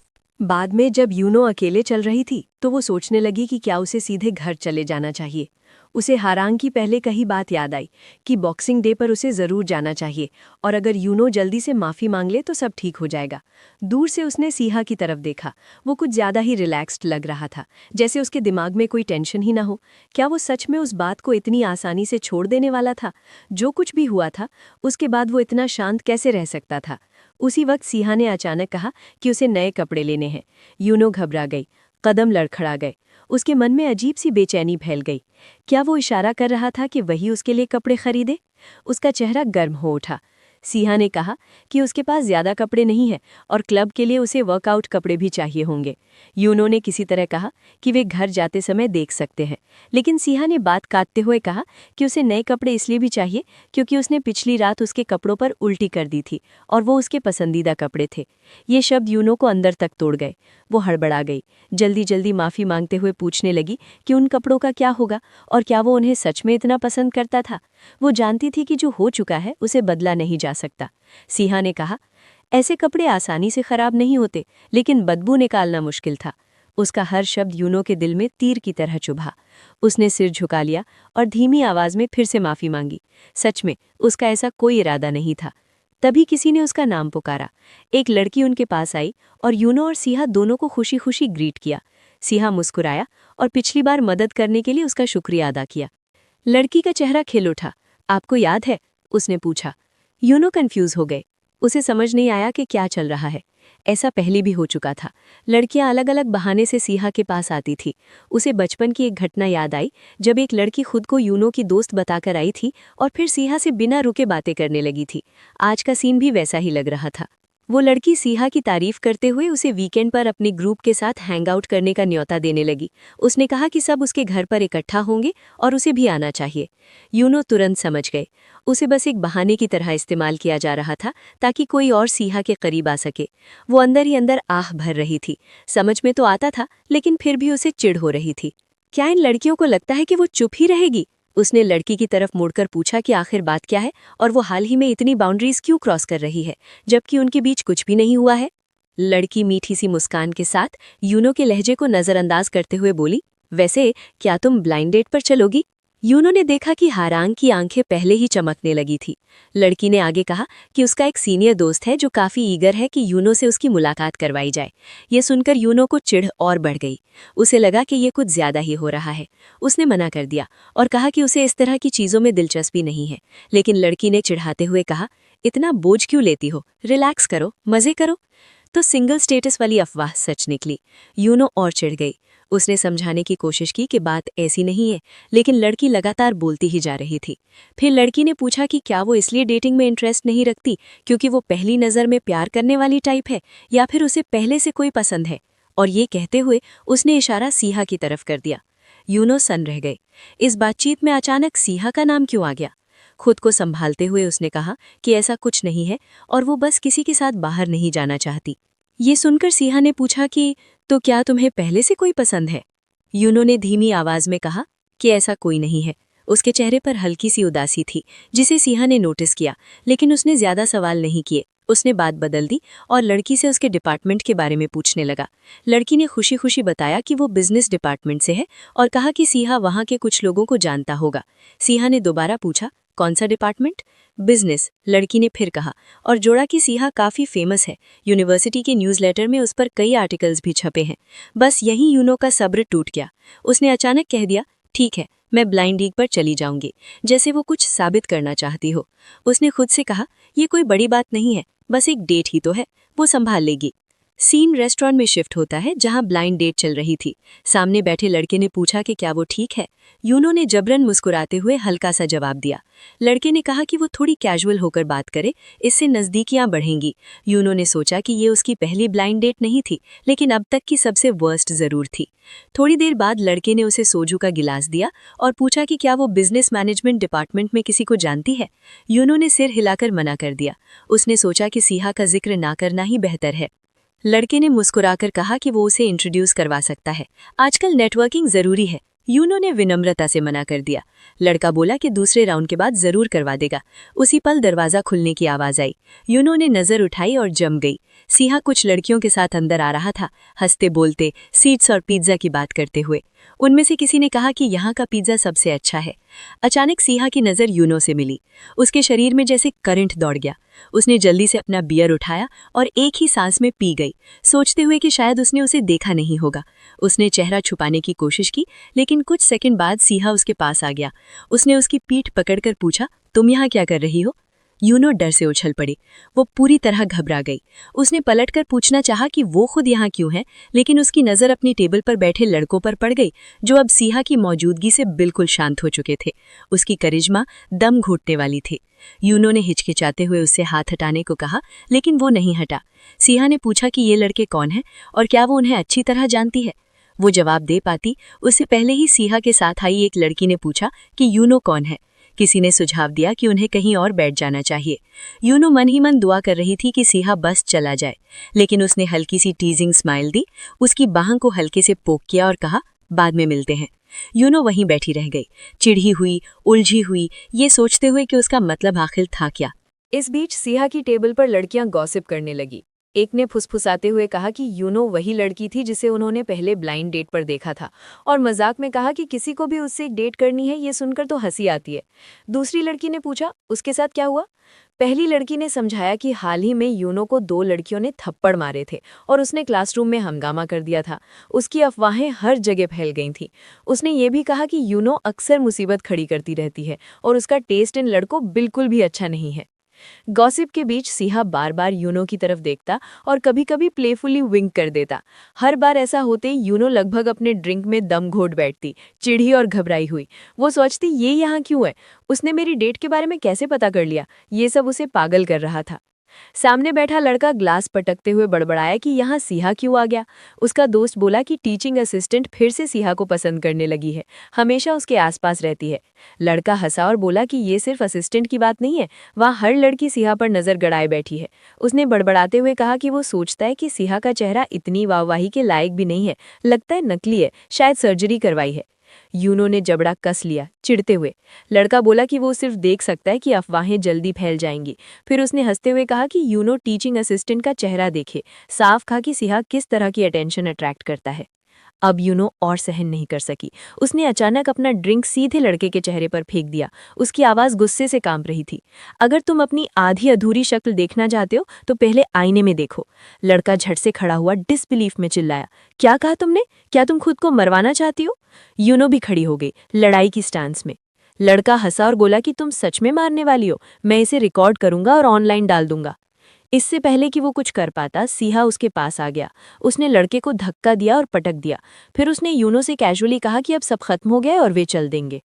बाद में जब यूनो अकेले चल रही थी तो वो सोचने लगी कि क्या उसे सीधे घर चले जाना चाहिए। उसे हरैंग की पहले कही बात याद आई कि बॉक्सिंग डे पर उसे ज़रूर जाना चाहिए और अगर यूनो जल्दी से माफ़ी मांग ले तो सब ठीक हो जाएगा। दूर से उसने सिया की तरफ देखा। वो कुछ ज़्यादा ही रिलैक्स्ड लग रहा था, जैसे उसके दिमाग में कोई टेंशन ही ना हो। क्या वो सच में उस बात को इतनी आसानी से छोड़ देने वाला था? जो कुछ भी हुआ था उसके बाद वो इतना शांत कैसे रह सकता था? उसी वक्त सिया ने अचानक कहा कि उसे नए कपड़े लेने हैं। यूनो घबरा गई, कदम लड़खड़ा गए। उसके मन में अजीब सी बेचैनी फैल गई। क्या वो इशारा कर रहा था कि वही उसके लिए कपड़े खरीदे? उसका चेहरा गर्म हो उठा। सिहा ने कहा कि उसके पास ज्यादा कपड़े नहीं हैं और क्लब के लिए उसे वर्कआउट कपड़े भी चाहिए होंगे। यूनो ने किसी तरह कहा कि वे घर जाते समय देख सकते हैं, लेकिन सिहा ने बात काटते हुए कहा कि उसे नए कपड़े इसलिए भी चाहिए क्योंकि उसने पिछली रात उसके कपड़ों पर उल्टी कर दी थी और वो उसके पसंदीदा कपड़े थे। ये शब्द यूनो को अंदर तक तोड़ गए। वो हड़बड़ा गई, जल्दी जल्दी माफी मांगते हुए पूछने लगी कि उन कपड़ों का क्या होगा और क्या वो उन्हें सच में इतना पसंद करता था। वो जानती थी कि जो हो चुका है उसे बदला नहीं जा सकता। सिहा ने कहा, ऐसे कपड़े आसानी से खराब नहीं होते, लेकिन बदबू निकालना मुश्किल था। उसका हर शब्द यूनो के दिल में तीर की तरह चुभा। उसने सिर झुका लिया और धीमी आवाज में फिर से माफी मांगी। सच में उसका ऐसा कोई इरादा नहीं था। तभी किसी ने उसका नाम पुकारा। एक लड़की उनके पास आई और यूनो और सिहा दोनों को खुशी खुशी ग्रीट किया। सिहा मुस्कुराया और पिछली बार मदद करने के लिए उसका शुक्रिया अदा किया। लड़की का चेहरा खिल उठा। आपको याद है? उसने पूछा। यूनो कंफ्यूज हो गए। उसे समझ नहीं आया कि क्या चल रहा है। ऐसा पहले भी हो चुका था। लड़कियां अलग अलग बहाने से सिहा के पास आती थी। उसे बचपन की एक घटना याद आई जब एक लड़की खुद को यूनो की दोस्त बताकर आई थी और फिर सिहा से बिना रुके बातें करने लगी थी। आज का सीन भी वैसा ही लग रहा था। वो लड़की सिहा की तारीफ करते हुए उसे वीकेंड पर अपने ग्रुप के साथ हैंग आउट करने का न्योता देने लगी। उसने कहा कि सब उसके घर पर इकट्ठा होंगे और उसे भी आना चाहिए। यूनो तुरंत समझ गए। उसे बस एक बहाने की तरह इस्तेमाल किया जा रहा था ताकि कोई और सिहा के करीब आ सके। वो अंदर ही अंदर आह भर रही थी। समझ में तो आता था, लेकिन फिर भी उसे चिढ़ हो रही थी। क्या इन लड़कियों को लगता है कि वो चुप ही रहेगी? उसने लड़की की तरफ मुड़कर पूछा कि आखिर बात क्या है और वो हाल ही में इतनी बाउंड्रीज क्यों क्रॉस कर रही है, जबकि उनके बीच कुछ भी नहीं हुआ है। लड़की मीठी सी मुस्कान के साथ यूनो के लहजे को नजरअंदाज करते हुए बोली, वैसे क्या तुम ब्लाइंड डेट पर चलोगी? यूनो ने देखा कि हारांग की आंखें पहले ही चमकने लगी थी। लड़की ने आगे कहा कि उसका एक सीनियर दोस्त है जो काफी ईगर है कि यूनो से उसकी मुलाकात करवाई जाए। ये सुनकर यूनो को चिढ़ और बढ़ गई। उसे लगा कि ये कुछ ज्यादा ही हो रहा है। उसने मना कर दिया और कहा कि उसे इस तरह की चीजों में दिलचस्पी नहीं है। लेकिन लड़की ने चिढ़ाते हुए कहा, इतना बोझ क्यों लेती हो, रिलैक्स करो, मजे करो। तो सिंगल स्टेटस वाली अफवाह सच निकली। यूनो और चिढ़ गई। उसने समझाने की कोशिश की कि बात ऐसी नहीं है, लेकिन लड़की लगातार बोलती ही जा रही थी। फिर लड़की ने पूछा कि क्या वो इसलिए डेटिंग में इंटरेस्ट नहीं रखती क्योंकि वो पहली नज़र में प्यार करने वाली टाइप है, या फिर उसे पहले से कोई पसंद है। और ये कहते हुए उसने इशारा सिहा की तरफ कर दिया। यूनो सन रह गए। इस बातचीत में अचानक सिहा का नाम क्यों आ गया? खुद को संभालते हुए उसने कहा कि ऐसा कुछ नहीं है और वो बस किसी के साथ बाहर नहीं जाना चाहती। ये सुनकर सिहा ने पूछा कि तो क्या तुम्हें पहले से कोई पसंद है? यूनो ने धीमी आवाज में कहा कि ऐसा कोई नहीं है। उसके चेहरे पर हल्की सी उदासी थी जिसे सिहा ने नोटिस किया, लेकिन उसने ज्यादा सवाल नहीं किए। उसने बात बदल दी और लड़की से उसके डिपार्टमेंट के बारे में पूछने लगा। लड़की ने खुशी खुशी बताया कि वो बिजनेस डिपार्टमेंट से है और कहा कि सिहा वहाँ के कुछ लोगों को जानता होगा। सिहा ने दोबारा पूछा, कौन सा डिपार्टमेंट? बिजनेस, लड़की ने फिर कहा और जोड़ा कि सिहा काफी फेमस है। यूनिवर्सिटी के न्यूज़लेटर में उस पर कई आर्टिकल्स भी छपे हैं। बस यहीं यूनो का सब्र टूट गया। उसने अचानक कह दिया, ठीक है, मैं ब्लाइंड लीग पर चली जाऊंगी, जैसे वो कुछ साबित करना चाहती हो। उसने खुद से कहा, ये कोई बड़ी बात नहीं है, बस एक डेट ही तो है, वो संभाल लेगी। सीन रेस्टोरेंट में शिफ्ट होता है जहां ब्लाइंड डेट चल रही थी। सामने बैठे लड़के ने पूछा कि क्या वो ठीक है। यूनो ने जबरन मुस्कुराते हुए हल्का सा जवाब दिया। लड़के ने कहा कि वो थोड़ी कैजुअल होकर बात करे, इससे नजदीकियां बढ़ेंगी। यूनो ने सोचा कि ये उसकी पहली ब्लाइंड डेट नहीं थी, लेकिन अब तक की सबसे वर्स्ट जरूर थी। थोड़ी देर बाद लड़के ने उसे सोजू का गिलास दिया और पूछा कि क्या वो बिजनेस मैनेजमेंट डिपार्टमेंट में किसी को जानती है। यूनो ने सिर हिलाकर मना कर दिया। उसने सोचा कि सिहा का जिक्र ना करना ही बेहतर है। लड़के ने मुस्कुराकर कहा कि वो उसे इंट्रोड्यूस करवा सकता है, आजकल नेटवर्किंग जरूरी है। यूनो ने विनम्रता से मना कर दिया। लड़का बोला कि दूसरे राउंड के बाद जरूर करवा देगा। उसी पल दरवाजा खुलने की आवाज आई। यूनो ने नजर उठाई और जम गई। सिहा कुछ लड़कियों के साथ अंदर आ रहा था, हंसते बोलते, सीट्स और पिज्जा की बात करते हुए। उनमें से किसी ने कहा कि यहाँ का पिज्जा सबसे अच्छा है। अचानक सिहा की नज़र यूनो से मिली। उसके शरीर में जैसे करंट दौड़ गया। उसने जल्दी से अपना बियर उठाया और एक ही सांस में पी गई, सोचते हुए कि शायद उसने उसे देखा नहीं होगा। उसने चेहरा छुपाने की कोशिश की, लेकिन कुछ सेकंड बाद सिहा उसके पास आ गया। उसने उसकी पीठ पकड़कर पूछा, तुम यहाँ क्या कर रही हो? यूनो डर से उछल पड़ी। वो पूरी तरह घबरा गई। उसने पलटकर पूछना चाहा कि वो खुद यहाँ क्यों है, लेकिन उसकी नज़र अपनी टेबल पर बैठे लड़कों पर पड़ गई, जो अब सिहा की मौजूदगी से बिल्कुल शांत हो चुके थे। उसकी करिश्मा दम घुटने वाली थी। यूनो ने हिचकिचाते हुए उससे हाथ हटाने को कहा, लेकिन वो नहीं हटा। सिहा ने पूछा कि ये लड़के कौन हैं और क्या वो उन्हें अच्छी तरह जानती है। वो जवाब दे पाती उससे पहले ही सिहा के साथ आई एक लड़की ने पूछा कि यूनो कौन है। किसी ने सुझाव दिया कि उन्हें कहीं और बैठ जाना चाहिए। यूनो मन ही मन दुआ कर रही थी कि सिहा बस चला जाए, लेकिन उसने हल्की सी टीजिंग स्माइल दी, उसकी बाह को हल्के से पोक किया और कहा, बाद में मिलते हैं। यूनो वहीं बैठी रह गई, चिढ़ी हुई, उलझी हुई, ये सोचते हुए कि उसका मतलब आखिर था क्या। इस बीच सिहा की टेबल पर लड़कियां गॉसिप करने लगी। एक ने फुसफुसाते हुए कहा कि यूनो वही लड़की थी जिसे उन्होंने पहले ब्लाइंड डेट पर देखा था, और मजाक में कहा कि किसी को भी उससे डेट करनी है, ये सुनकर तो हंसी आती है। दूसरी लड़की ने पूछा, उसके साथ क्या हुआ? पहली लड़की ने समझाया कि हाल ही में यूनो को 2 लड़कियों ने थप्पड़ मारे थे और उसने क्लासरूम में हंगामा कर दिया था। उसकी अफवाहें हर जगह फैल गई थीं। उसने ये भी कहा कि यूनो अक्सर मुसीबत खड़ी करती रहती है और उसका टेस्ट इन लड़कों बिल्कुल भी अच्छा नहीं है। गॉसिप के बीच सिहा बार बार यूनो की तरफ देखता और कभी-कभी प्लेफुली विंक कर देता। हर बार ऐसा होते यूनो लगभग अपने ड्रिंक में दम घोट बैठती, चिढ़ी और घबराई हुई। वो सोचती, ये यहाँ क्यों है? उसने मेरी डेट के बारे में कैसे पता कर लिया? ये सब उसे पागल कर रहा था। सामने बैठा लड़का ग्लास पटकते हुए बड़बड़ाया कि यहाँ सिहा क्यों आ गया। उसका दोस्त बोला कि टीचिंग असिस्टेंट फिर से सिहा को पसंद करने लगी है, हमेशा उसके आसपास रहती है। लड़का हंसा और बोला कि ये सिर्फ असिस्टेंट की बात नहीं है, वहाँ हर लड़की सिहा पर नजर गड़ाए बैठी है। उसने बड़बड़ाते हुए कहा कि वो सोचता है कि सिहा का चेहरा इतनी वाहवाही के लायक भी नहीं है, लगता है नकली है, शायद सर्जरी करवाई है। यूनो ने जबड़ा कस लिया, चिढ़ते हुए। लड़का बोला कि वो सिर्फ देख सकता है कि अफवाहें जल्दी फैल जाएंगी। फिर उसने हंसते हुए कहा कि यूनो टीचिंग असिस्टेंट का चेहरा देखे, साफ कहा कि सिहा किस तरह की अटेंशन अट्रैक्ट करता है। अब यूनो और सहन नहीं कर सकी। उसने अचानक अपना ड्रिंक सीधे लड़के के चेहरे पर फेंक दिया। उसकी आवाज़ गुस्से से कांप रही थी। अगर तुम अपनी आधी अधूरी शक्ल देखना चाहते हो तो पहले आईने में देखो। लड़का झट से खड़ा हुआ डिसबिलीफ में चिल्लाया, क्या कहा तुमने? क्या तुम खुद को मरवाना चाहती हो? यूनो भी खड़ी हो गई, लड़ाई की स्टांस में। लड़का हंसा और बोला कि तुम सच में मारने वाली हो, मैं इसे रिकॉर्ड करूंगा और ऑनलाइन डाल दूंगा। इससे पहले कि वो कुछ कर पाता, सिहा उसके पास आ गया। उसने लड़के को धक्का दिया और पटक दिया। फिर उसने यूनो से कैजुअली कहा कि अब सब खत्म हो गया और वे चल देंगे।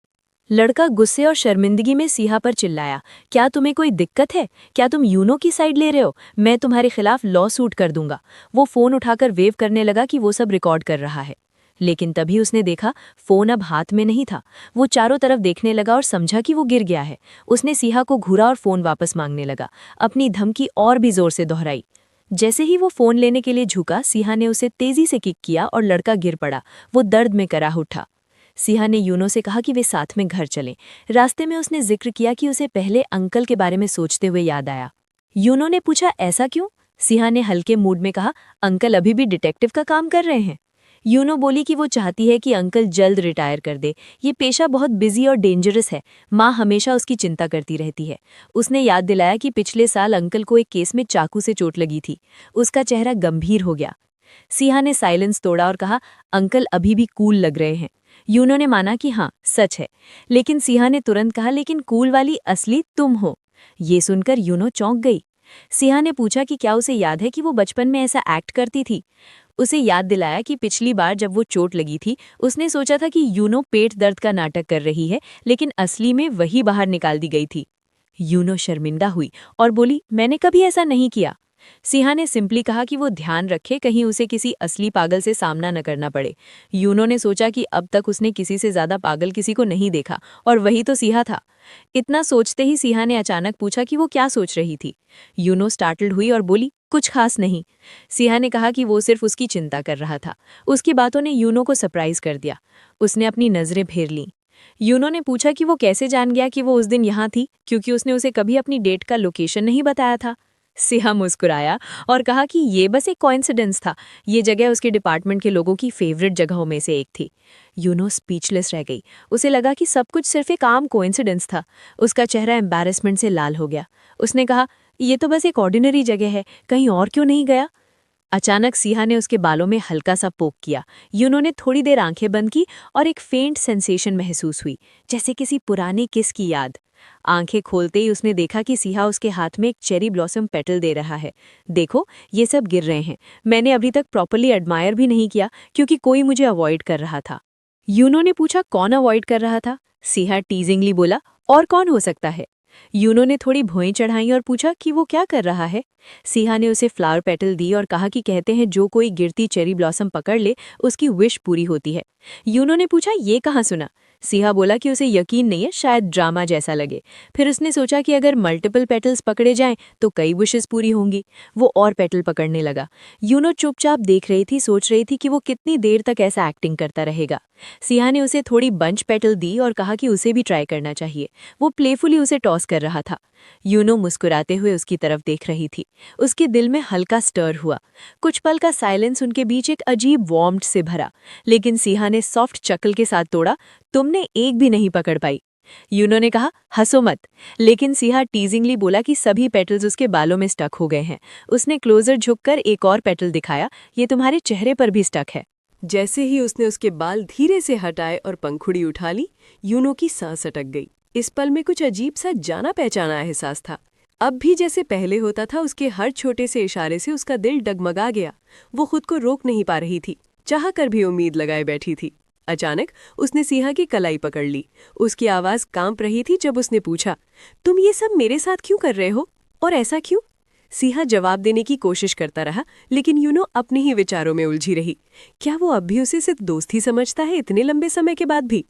लड़का गुस्से और शर्मिंदगी में सिहा पर चिल्लाया, क्या तुम्हें कोई दिक्कत है? क्या तुम यूनो की साइड ले रहे हो? मैं तुम्हारे खिलाफ लॉ सूट कर दूंगा। वो फोन उठाकर वेव करने लगा कि वो सब रिकॉर्ड कर रहा है। लेकिन तभी उसने देखा फोन अब हाथ में नहीं था। वो चारों तरफ देखने लगा और समझा कि वो गिर गया है। उसने सिहा को घूरा और फोन वापस मांगने लगा, अपनी धमकी और भी जोर से दोहराई। जैसे ही वो फोन लेने के लिए झुका, सिहा ने उसे तेजी से किक किया और लड़का गिर पड़ा। वो दर्द में कराह उठा। सिहा ने यूनो से कहा कि वे साथ में घर चलें। रास्ते में उसने जिक्र किया कि उसे पहले अंकल के बारे में सोचते हुए याद आया। यूनो ने पूछा, ऐसा क्यों? सिहा ने हल्के मूड में कहा, अंकल अभी भी डिटेक्टिव का काम कर रहे हैं। यूनो बोली कि वो चाहती है कि अंकल जल्द रिटायर कर दे। ये पेशा बहुत बिजी और डेंजरस है। माँ हमेशा उसकी चिंता करती रहती है। उसने याद दिलाया कि पिछले साल अंकल को एक केस में चाकू से चोट लगी थी। उसका चेहरा गंभीर हो गया। सिहा ने साइलेंस तोड़ा और कहा, अंकल अभी भी कूल लग रहे हैं। यूनो ने माना कि हाँ, सच है। लेकिन सिहा ने तुरंत कहा, लेकिन कूल वाली असली तुम हो। ये सुनकर यूनो चौंक गई। सिहा ने पूछा कि क्या उसे याद है कि वो बचपन में ऐसा एक्ट करती थी। उसे याद दिलाया कि पिछली बार जब वो चोट लगी थी, उसने सोचा था कि यूनो पेट दर्द का नाटक कर रही है, लेकिन असली में वही बाहर निकाल दी गई थी। यूनो शर्मिंदा हुई और बोली, मैंने कभी ऐसा नहीं किया। सिहा ने सिंपली कहा कि वो ध्यान रखे कहीं उसे किसी असली पागल से सामना न करना पड़े। यूनो ने सोचा कि अब तक उसने किसी से ज्यादा पागल किसी को नहीं देखा, और वही तो सिहा था। इतना सोचते ही सिहा ने अचानक पूछा कि वो क्या सोच रही थी। यूनो स्टार्टल्ड हुई और बोली, कुछ खास नहीं। सिहा ने कहा कि वो सिर्फ उसकी चिंता कर रहा था। उसकी बातों ने यूनो को सरप्राइज कर दिया। उसने अपनी नजरें फेर लीं। यूनो ने पूछा कि वो कैसे जान गया कि वो उस दिन यहाँ थी, क्योंकि उसने उसे कभी अपनी डेट का लोकेशन नहीं बताया था। सिहा मुस्कुराया और कहा कि ये बस एक कोइंसिडेंस था। ये जगह उसके डिपार्टमेंट के लोगों की फेवरेट जगहों में से एक थी। यूनो स्पीचलेस रह गई। उसे लगा कि सब कुछ सिर्फ एक आम कोइंसिडेंस था। उसका चेहरा एम्बैरेसमेंट से लाल हो गया। उसने कहा, ये तो बस एक ऑर्डिनरी जगह है, कहीं और क्यों नहीं गया? अचानक सिहा ने उसके बालों में हल्का सा पोक किया। यूनो ने थोड़ी देर आंखें बंद की और एक फेंट सेंसेशन महसूस हुई, जैसे किसी पुराने किस की याद। आंखें खोलते ही उसने देखा कि सिहा उसके हाथ में एक चेरी ब्लॉसम पेटल दे रहा है। देखो, ये सब गिर रहे हैं। मैंने अभी तक प्रॉपर्ली एडमायर भी नहीं किया क्योंकि कोई मुझे अवॉइड कर रहा था। यूनो ने पूछा, कौन अवॉइड कर रहा था? सिहा टीजिंगली बोला, और कौन हो सकता है? यूनो ने थोड़ी भौएं चढ़ाई और पूछा कि वो क्या कर रहा है। सिहा ने उसे फ्लावर पेटल दी और कहा कि कहते हैं जो कोई गिरती चेरी ब्लॉसम पकड़ ले उसकी विश पूरी होती है। यूनो ने पूछा, ये कहाँ सुना? सिहा बोला कि उसे यकीन नहीं है, शायद ड्रामा जैसा लगे। फिर उसने सोचा कि अगर मल्टीपल पेटल्स पकड़े जाएं तो कई विशेस पूरी होंगी। वो और पेटल पकड़ने लगा। यूनो चुपचाप देख रही थी, सोच रही थी कि वो कितनी देर तक ऐसा एक्टिंग करता रहेगा। सिहा ने उसे थोड़ी बंच पेटल दी और कहा कि उसे भी ट्राई करना चाहिए। वो प्लेफुली उसे टॉस कर रहा था। यूनो मुस्कुराते हुए उसकी तरफ देख रही थी। उसके दिल में हल्का स्टर हुआ। कुछ पल का साइलेंस उनके बीच एक अजीब वार्मथ से भरा। लेकिन सिहा ने सॉफ्ट चकल के साथ तोड़ा, तुमने एक भी नहीं पकड़ पाई। यूनो ने कहा, हंसो मत। लेकिन सिहा टीजिंगली बोला कि सभी पेटल्स उसके बालों में स्टक हो गए हैं। उसने क्लोजर झुककर एक और पेटल दिखाया, ये तुम्हारे चेहरे पर भी स्टक है। जैसे ही उसने उसके बाल धीरे से हटाए और पंखुड़ी उठा ली, यूनो की सांस अटक गई। इस पल में कुछ अजीब सा जाना पहचाना एहसास था। अब भी जैसे पहले होता था, उसके हर छोटे से इशारे से उसका दिल डगमगा गया। वो खुद को रोक नहीं पा रही थी, चाह कर भी उम्मीद लगाए बैठी थी। अचानक उसने सिहा की कलाई पकड़ ली। उसकी आवाज कांप रही थी जब उसने पूछा, तुम ये सब मेरे साथ क्यों कर रहे हो, और ऐसा क्यों? सिहा जवाब देने की कोशिश करता रहा, लेकिन यूनो अपने ही विचारों में उलझी रही। क्या वो अब भी उसे सिर्फ दोस्त ही समझता है, इतने लंबे समय के बाद भी?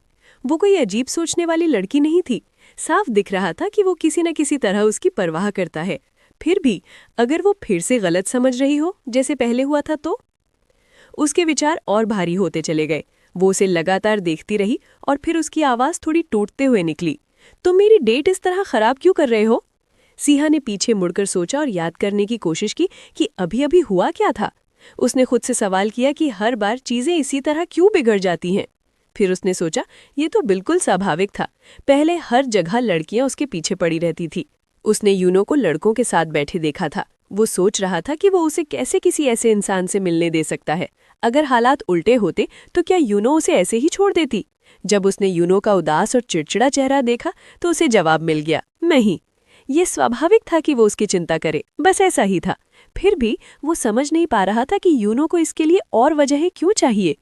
वो कोई अजीब सोचने वाली लड़की नहीं थी। साफ दिख रहा था कि वो किसी न किसी तरह उसकी परवाह करता है। फिर भी अगर वो फिर से गलत समझ रही हो जैसे पहले हुआ था तो? उसके विचार और भारी होते चले गए। वो उसे लगातार देखती रही और फिर उसकी आवाज थोड़ी टूटते हुए निकली, तुम मेरी डेट इस तरह खराब क्यों कर रहे हो? सिहा ने पीछे मुड़कर सोचा और याद करने की कोशिश की कि अभी अभी हुआ क्या था। उसने खुद से सवाल किया कि हर बार चीजें इसी तरह क्यों बिगड़ जाती हैं। फिर उसने सोचा, ये तो बिल्कुल स्वाभाविक था। पहले हर जगह लड़कियां उसके पीछे पड़ी रहती थी। उसने यूनो को लड़कों के साथ बैठे देखा था। वो सोच रहा था कि वो उसे कैसे किसी ऐसे इंसान से मिलने दे सकता है। अगर हालात उल्टे होते तो क्या यूनो उसे ऐसे ही छोड़ देती? जब उसने यूनो का उदास और चिड़चिड़ा चेहरा देखा तो उसे जवाब मिल गया, नहीं। ये स्वाभाविक था कि वो उसकी चिंता करे, बस ऐसा ही था। फिर भी वो समझ नहीं पा रहा था कि यूनो को इसके लिए और वजहें क्यों चाहिए।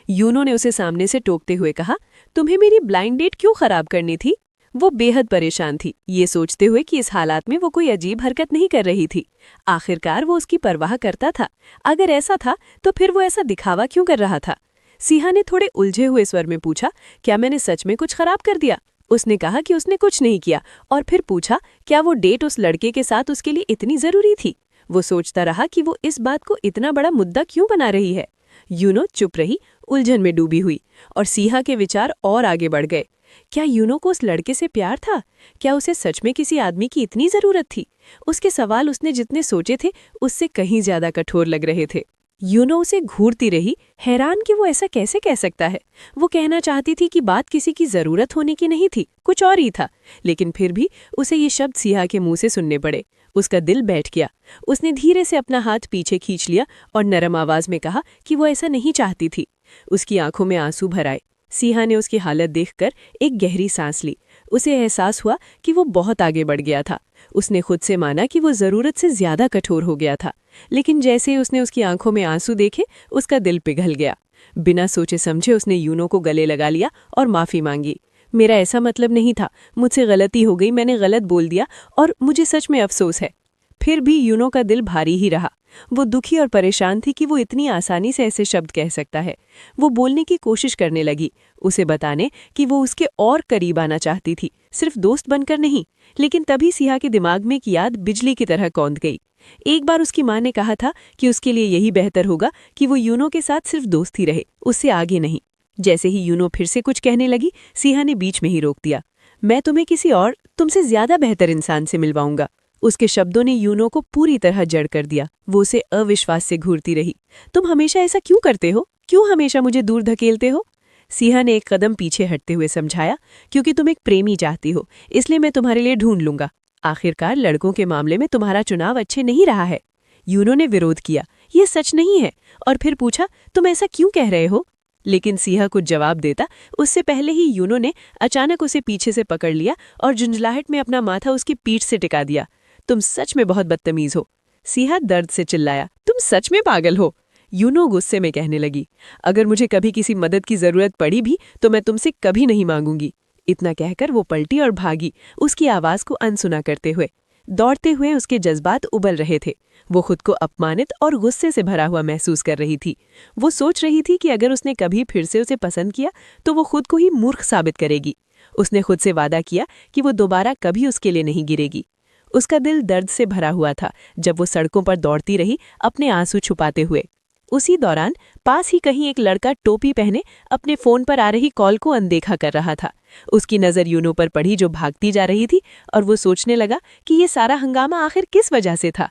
यूनो ने उसे सामने से टोकते हुए कहा, तुम्हें मेरी ब्लाइंड डेट क्यों खराब करनी थी? वो बेहद परेशान थी, ये सोचते हुए कि इस हालात में वो कोई अजीब हरकत नहीं कर रही थी। आखिरकार वो उसकी परवाह करता था। अगर ऐसा था तो फिर वो ऐसा दिखावा क्यों कर रहा था? सिहा ने थोड़े उलझे हुए स्वर में पूछा, क्या मैंने सच में कुछ खराब कर दिया? उसने कहा कि उसने कुछ नहीं किया और फिर पूछा, क्या वो डेट उस लड़के के साथ उसके लिए इतनी जरूरी थी? वो सोचता रहा कि वो इस बात को इतना बड़ा मुद्दा क्यों बना रही है। यूनो चुप रही, उलझन में डूबी हुई, और सिहा के विचार और आगे बढ़ गए। क्या यूनो को उस लड़के से प्यार था? क्या उसे सच में किसी आदमी की इतनी जरूरत थी? उसके सवाल उसने जितने सोचे थे उससे कहीं ज्यादा कठोर लग रहे थे। यूनो उसे घूरती रही, हैरान कि वो ऐसा कैसे कह सकता है। वो कहना चाहती थी कि बात किसी की जरूरत होने की नहीं थी, कुछ और ही था, लेकिन फिर भी उसे ये शब्द सिहा के मुंह से सुनने पड़े। उसका दिल बैठ गया। उसने धीरे से अपना हाथ पीछे खींच लिया और नरम आवाज में कहा कि वो ऐसा नहीं चाहती थी। उसकी आंखों में आंसू भर आए। सिहा ने उसकी हालत देखकर एक गहरी सांस ली। उसे एहसास हुआ कि वो बहुत आगे बढ़ गया था। उसने खुद से माना कि वो जरूरत से ज्यादा कठोर हो गया था, लेकिन जैसे ही उसने उसकी आंखों में आंसू देखे उसका दिल पिघल गया। बिना सोचे समझे उसने यूनो को गले लगा लिया और माफी मांगी। मेरा ऐसा मतलब नहीं था, मुझसे गलती हो गई, मैंने गलत बोल दिया और मुझे सच में अफसोस है। फिर भी यूनो का दिल भारी ही रहा। वो दुखी और परेशान थी कि वो इतनी आसानी से ऐसे शब्द कह सकता है। वो बोलने की कोशिश करने लगी, उसे बताने कि वो उसके और करीब आना चाहती थी, सिर्फ दोस्त बनकर नहीं। लेकिन तभी सिहा के दिमाग में एक याद बिजली की तरह कौंध गई। एक बार उसकी माँ ने कहा था कि उसके लिए यही बेहतर होगा कि वो यूनो के साथ सिर्फ दोस्त ही रहे, उससे आगे नहीं। जैसे ही यूनो फिर से कुछ कहने लगी, सिहा ने बीच में ही रोक दिया। मैं तुम्हें किसी और, तुमसे ज्यादा बेहतर इंसान से मिलवाऊंगा। उसके शब्दों ने यूनो को पूरी तरह जड़ कर दिया। वो उसे अविश्वास से घूरती रही। तुम हमेशा ऐसा क्यों करते हो? क्यों हमेशा मुझे दूर धकेलते हो? सिहा ने एक कदम पीछे हटते हुए समझाया, क्योंकि तुम एक प्रेमी चाहती हो, इसलिए मैं तुम्हारे लिए ढूंढ लूंगा। आखिरकार लड़कों के मामले में तुम्हारा चुनाव अच्छे नहीं रहा है। यूनो ने विरोध किया, ये सच नहीं है, और फिर पूछा, तुम ऐसा क्यों कह रहे हो? लेकिन सिहा कुछ जवाब देता उससे पहले ही यूनो ने अचानक उसे पीछे से पकड़ लिया और झुंझलाहट में अपना माथा उसकी पीठ से टिका दिया। तुम सच में बहुत बदतमीज हो, सिहा दर्द से चिल्लाया। तुम सच में पागल हो, यूनो गुस्से में कहने लगी। अगर मुझे कभी किसी मदद की जरूरत पड़ी भी तो मैं तुमसे कभी नहीं मांगूंगी। इतना कहकर वो पलटी और भागी, उसकी आवाज को अनसुना करते हुए। दौड़ते हुए उसके जज्बात उबल रहे थे। वो खुद को अपमानित और गुस्से से भरा हुआ महसूस कर रही थी। वो सोच रही थी कि अगर उसने कभी फिर से उसे पसंद किया तो वो खुद को ही मूर्ख साबित करेगी। उसने खुद से वादा किया कि वो दोबारा कभी उसके लिए नहीं गिरेगी। उसका दिल दर्द से भरा हुआ था जब वो सड़कों पर दौड़ती रही, अपने आंसू छुपाते हुए। उसी दौरान पास ही कहीं एक लड़का टोपी पहने अपने फोन पर आ रही कॉल को अनदेखा कर रहा था। उसकी नज़र यूनो पर पड़ी जो भागती जा रही थी, और वो सोचने लगा कि ये सारा हंगामा आखिर किस वजह से था।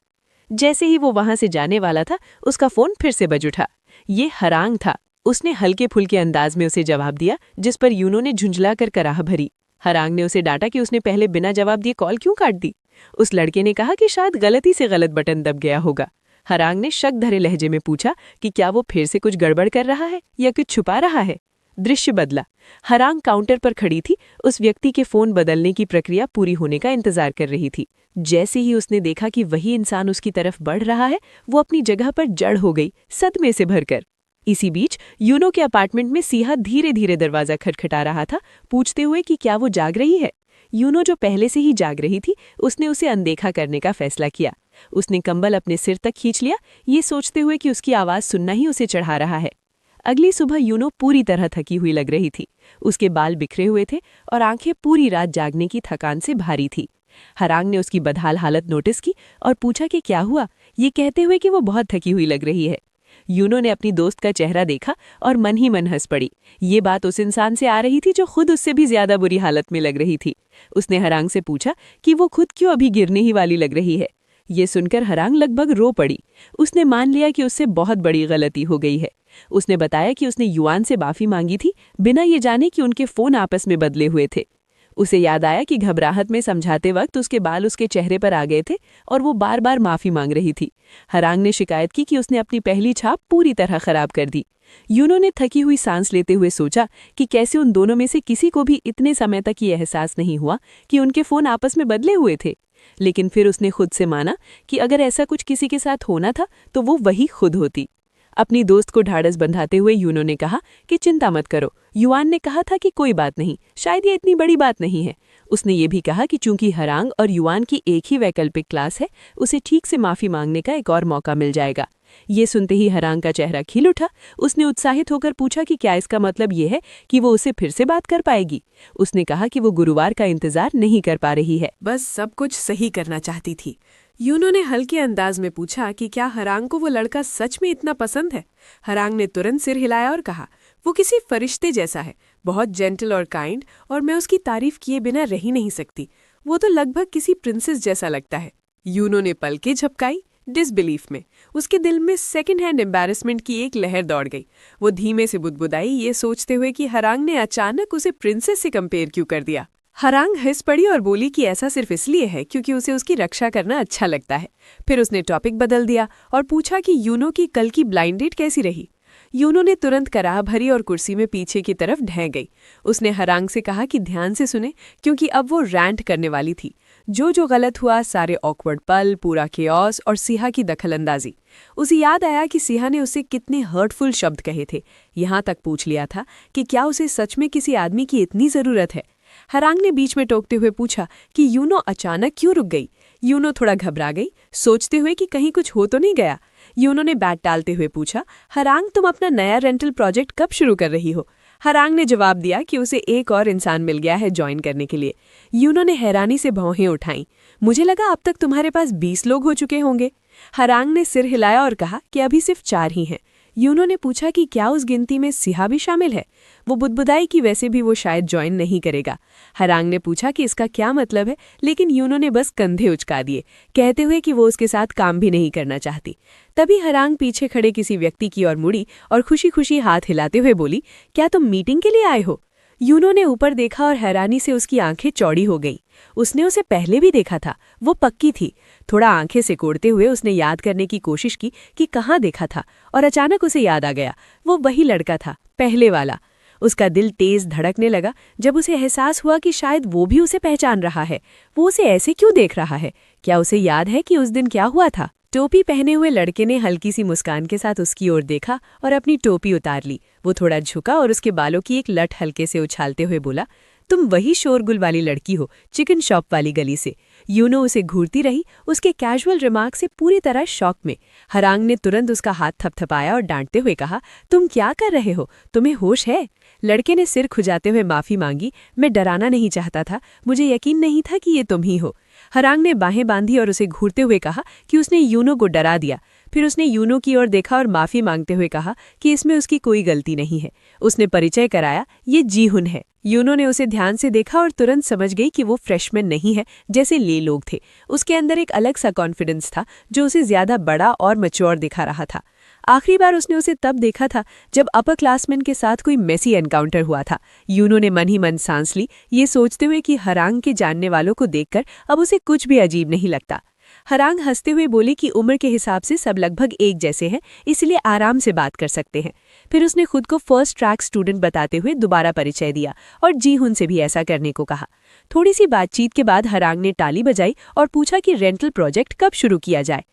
जैसे ही वो वहां से जाने वाला था, उसका फोन फिर से बज उठा। ये हरांग था। उसने हल्के फुल्के अंदाज में उसे जवाब दिया, जिस पर यूनो ने झुंझला कर कराह भरी। हरांग ने उसे डांटा कि उसने पहले बिना जवाब दिए कॉल क्यों काट दी। उस लड़के ने कहा कि शायद गलती से गलत बटन दब गया होगा। हरांग ने शक भरे लहजे में पूछा कि क्या वो फिर से कुछ गड़बड़ कर रहा है या कुछ छुपा रहा है। दृश्य बदला। हरांग काउंटर पर खड़ी थी, उस व्यक्ति के फोन बदलने की प्रक्रिया पूरी होने का इंतजार कर रही थी। जैसे ही उसने देखा कि वही इंसान उसकी तरफ बढ़ रहा है, वो अपनी जगह पर जड़ हो गई, सदमे से भरकर। इसी बीच यूनो के अपार्टमेंट में सिहा धीरे धीरे दरवाजा खटखटा रहा था, पूछते हुए कि क्या वो जाग रही है। यूनो जो पहले से ही जाग रही थी, उसने उसे अनदेखा करने का फैसला किया। उसने कंबल अपने सिर तक खींच लिया, ये सोचते हुए कि उसकी आवाज सुनना ही उसे चढ़ा रहा है। अगली सुबह यूनो पूरी तरह थकी हुई लग रही थी। उसके बाल बिखरे हुए थे और आंखें पूरी रात जागने की थकान से भारी थी। हरांग ने उसकी बदहाल हालत नोटिस की और पूछा कि क्या हुआ, ये कहते हुए कि वो बहुत थकी हुई लग रही है। यूनो ने अपनी दोस्त का चेहरा देखा और मन ही मन हंस पड़ी। ये बात उस इंसान से आ रही थी जो खुद उससे भी ज्यादा बुरी हालत में लग रही थी। उसने हरांग से पूछा कि वो खुद क्यों अभी गिरने ही वाली लग रही है। ये सुनकर हरांग लगभग रो पड़ी। उसने मान लिया कि उससे बहुत बड़ी गलती हो गई है। उसने बताया कि उसने युआन से माफी मांगी थी, बिना ये जाने कि उनके फोन आपस में बदले हुए थे। उसे याद आया कि घबराहट में समझाते वक्त उसके बाल उसके चेहरे पर आ गए थे और वो बार बार माफी मांग रही थी। हरांग ने शिकायत की कि उसने अपनी पहली छाप पूरी तरह खराब कर दी। यूनो ने थकी हुई सांस लेते हुए सोचा कि कैसे उन दोनों में से किसी को भी इतने समय तक ये एहसास नहीं हुआ कि उनके फोन आपस में बदले हुए थे। लेकिन फिर उसने खुद से माना कि अगर ऐसा कुछ किसी के साथ होना था तो वो वही खुद होती। अपनी दोस्त को ढाढ़स बंधाते हुए यूनो ने कहा कि चिंता मत करो, युआन ने कहा था कि कोई बात नहीं, शायद ये इतनी बड़ी बात नहीं है। उसने ये भी कहा कि चूंकि हरांग और युआन की एक ही वैकल्पिक क्लास है, उसे ठीक से माफी मांगने का एक और मौका मिल जाएगा। ये सुनते ही हरांग का चेहरा खिल उठा। उसने उत्साहित होकर पूछा कि क्या इसका मतलब ये है कि वो उसे फिर से बात कर पाएगी। उसने कहा कि वो गुरुवार का इंतजार नहीं कर पा रही है, बस सब कुछ सही करना चाहती थी। यूनो ने हल्के अंदाज में पूछा कि क्या हरांग को वो लड़का सच में इतना पसंद है। हरांग ने तुरंत सिर हिलाया और कहा, वो किसी फरिश्ते जैसा है, बहुत जेंटल और काइंड, और मैं उसकी तारीफ किए बिना रह ही नहीं सकती। वो तो लगभग किसी प्रिंसेस जैसा लगता है। यूनो ने पलकें झपकाई, डिसबिलीफ में। उसके दिल में सेकंड हैंड एम्बैरेसमेंट की एक लहर दौड़ गई। वो धीमे से बुदबुदाई, ये सोचते हुए कि हरांग ने अचानक उसे प्रिंसेस से कंपेयर क्यों कर दिया। हरांग हंस पड़ी और बोली कि ऐसा सिर्फ इसलिए है क्योंकि उसे उसकी रक्षा करना अच्छा लगता है। फिर उसने टॉपिक बदल दिया और पूछा कि यूनो की कल की ब्लाइंड डेट कैसी रही। यूनो ने तुरंत कराह भरी और कुर्सी में पीछे की तरफ ढह गई। उसने हरांग से कहा कि ध्यान से सुने, क्योंकि अब वो रैंट करने वाली थी। जो गलत हुआ, सारे ऑकवर्ड पल, पूरा केओस और सिहा की दखलंदाजी। उसे याद आया कि सिहा ने उसे कितने हर्टफुल शब्द कहे थे। यहाँ तक पूछ लिया था कि क्या उसे सच में किसी आदमी की इतनी जरूरत है। हरांग ने बीच में टोकते हुए पूछा कि यूनो अचानक क्यों रुक गई। यूनो थोड़ा घबरा गई, सोचते हुए कि कहीं कुछ हो तो नहीं गया। यूनो ने बैट टालते हुए पूछा, हरांग तुम अपना नया रेंटल प्रोजेक्ट कब शुरू कर रही हो। हरांग ने जवाब दिया कि उसे एक और इंसान मिल गया है ज्वाइन करने के लिए। यूनो ने हैरानी से भौहें उठाईं। मुझे लगा अब तक तुम्हारे पास 20 लोग हो चुके होंगे। हरांग ने सिर हिलाया और कहा कि अभी सिर्फ 4 ही हैं। यूनो ने पूछा कि क्या उस गिनती में सिहा भी शामिल है। वो बुदबुदाई कि वैसे भी वो शायद ज्वाइन नहीं करेगा। हरांग ने पूछा कि इसका क्या मतलब है, लेकिन यूनो ने बस कंधे उचका दिए, कहते हुए कि वो उसके साथ काम भी नहीं करना चाहती। तभी हरांग पीछे खड़े किसी व्यक्ति की ओर मुड़ी और खुशी खुशी हाथ हिलाते हुए बोली, क्या तुम मीटिंग के लिए आए हो। यूनो ने ऊपर देखा और हैरानी से उसकी आंखें चौड़ी हो गईं। उसने उसे पहले भी देखा था, वो पक्की थी। थोड़ा आंखें सिकोड़ते हुए उसने याद करने की कोशिश की कि कहाँ देखा था, और अचानक उसे याद आ गया, वो वही लड़का था, पहले वाला। उसका दिल तेज धड़कने लगा जब उसे एहसास हुआ कि शायद वो भी उसे पहचान रहा है। वो उसे ऐसे क्यों देख रहा है? क्या उसे याद है कि उस दिन क्या हुआ था? टोपी पहने हुए लड़के ने हल्की सी मुस्कान के साथ उसकी ओर देखा और अपनी टोपी उतार ली। वो थोड़ा झुका और उसके बालों की एक लट हल्के से उछालते हुए बोला, तुम वही शोरगुल वाली लड़की हो, चिकन शॉप वाली गली से। यूनो उसे घूरती रही, उसके कैजुअल रिमार्क से पूरी तरह शॉक में। हरांग ने तुरंत उसका हाथ थपथपाया और डांटते हुए कहा, तुम क्या कर रहे हो? तुम्हें होश है? लड़के ने सिर खुजाते हुए माफी मांगी, मैं डराना नहीं चाहता था, मुझे यकीन नहीं था कि ये तुम ही हो। हरांग ने बाहें बांधी और उसे घूरते हुए कहा कि उसने यूनो को डरा दिया। फिर उसने यूनो की ओर देखा और माफी मांगते हुए कहा कि इसमें उसकी कोई गलती नहीं है। उसने परिचय कराया, ये जीहुन है। यूनो ने उसे ध्यान से देखा और तुरंत समझ गई कि वो फ्रेशमैन नहीं है जैसे ले लोग थे। उसके अंदर एक अलग सा कॉन्फिडेंस था जो उसे ज्यादा बड़ा और मैच्योर दिखा रहा था। आखिरी बार उसने उसे तब देखा था जब अपर क्लासमैन के साथ कोई मेसी एनकाउंटर हुआ था। यूनो ने मन ही मन सांस ली, ये सोचते हुए कि हरांग के जानने वालों को देखकर अब उसे कुछ भी अजीब नहीं लगता। हरांग हंसते हुए बोली कि उम्र के हिसाब से सब लगभग एक जैसे हैं, इसलिए आराम से बात कर सकते हैं। फिर उसने खुद को फर्स्ट ट्रैक स्टूडेंट बताते हुए दोबारा परिचय दिया और जीहुन से भी ऐसा करने को कहा। थोड़ी सी बातचीत के बाद हरांग ने ताली बजाई और पूछा कि रेंटल प्रोजेक्ट कब शुरू किया जाए।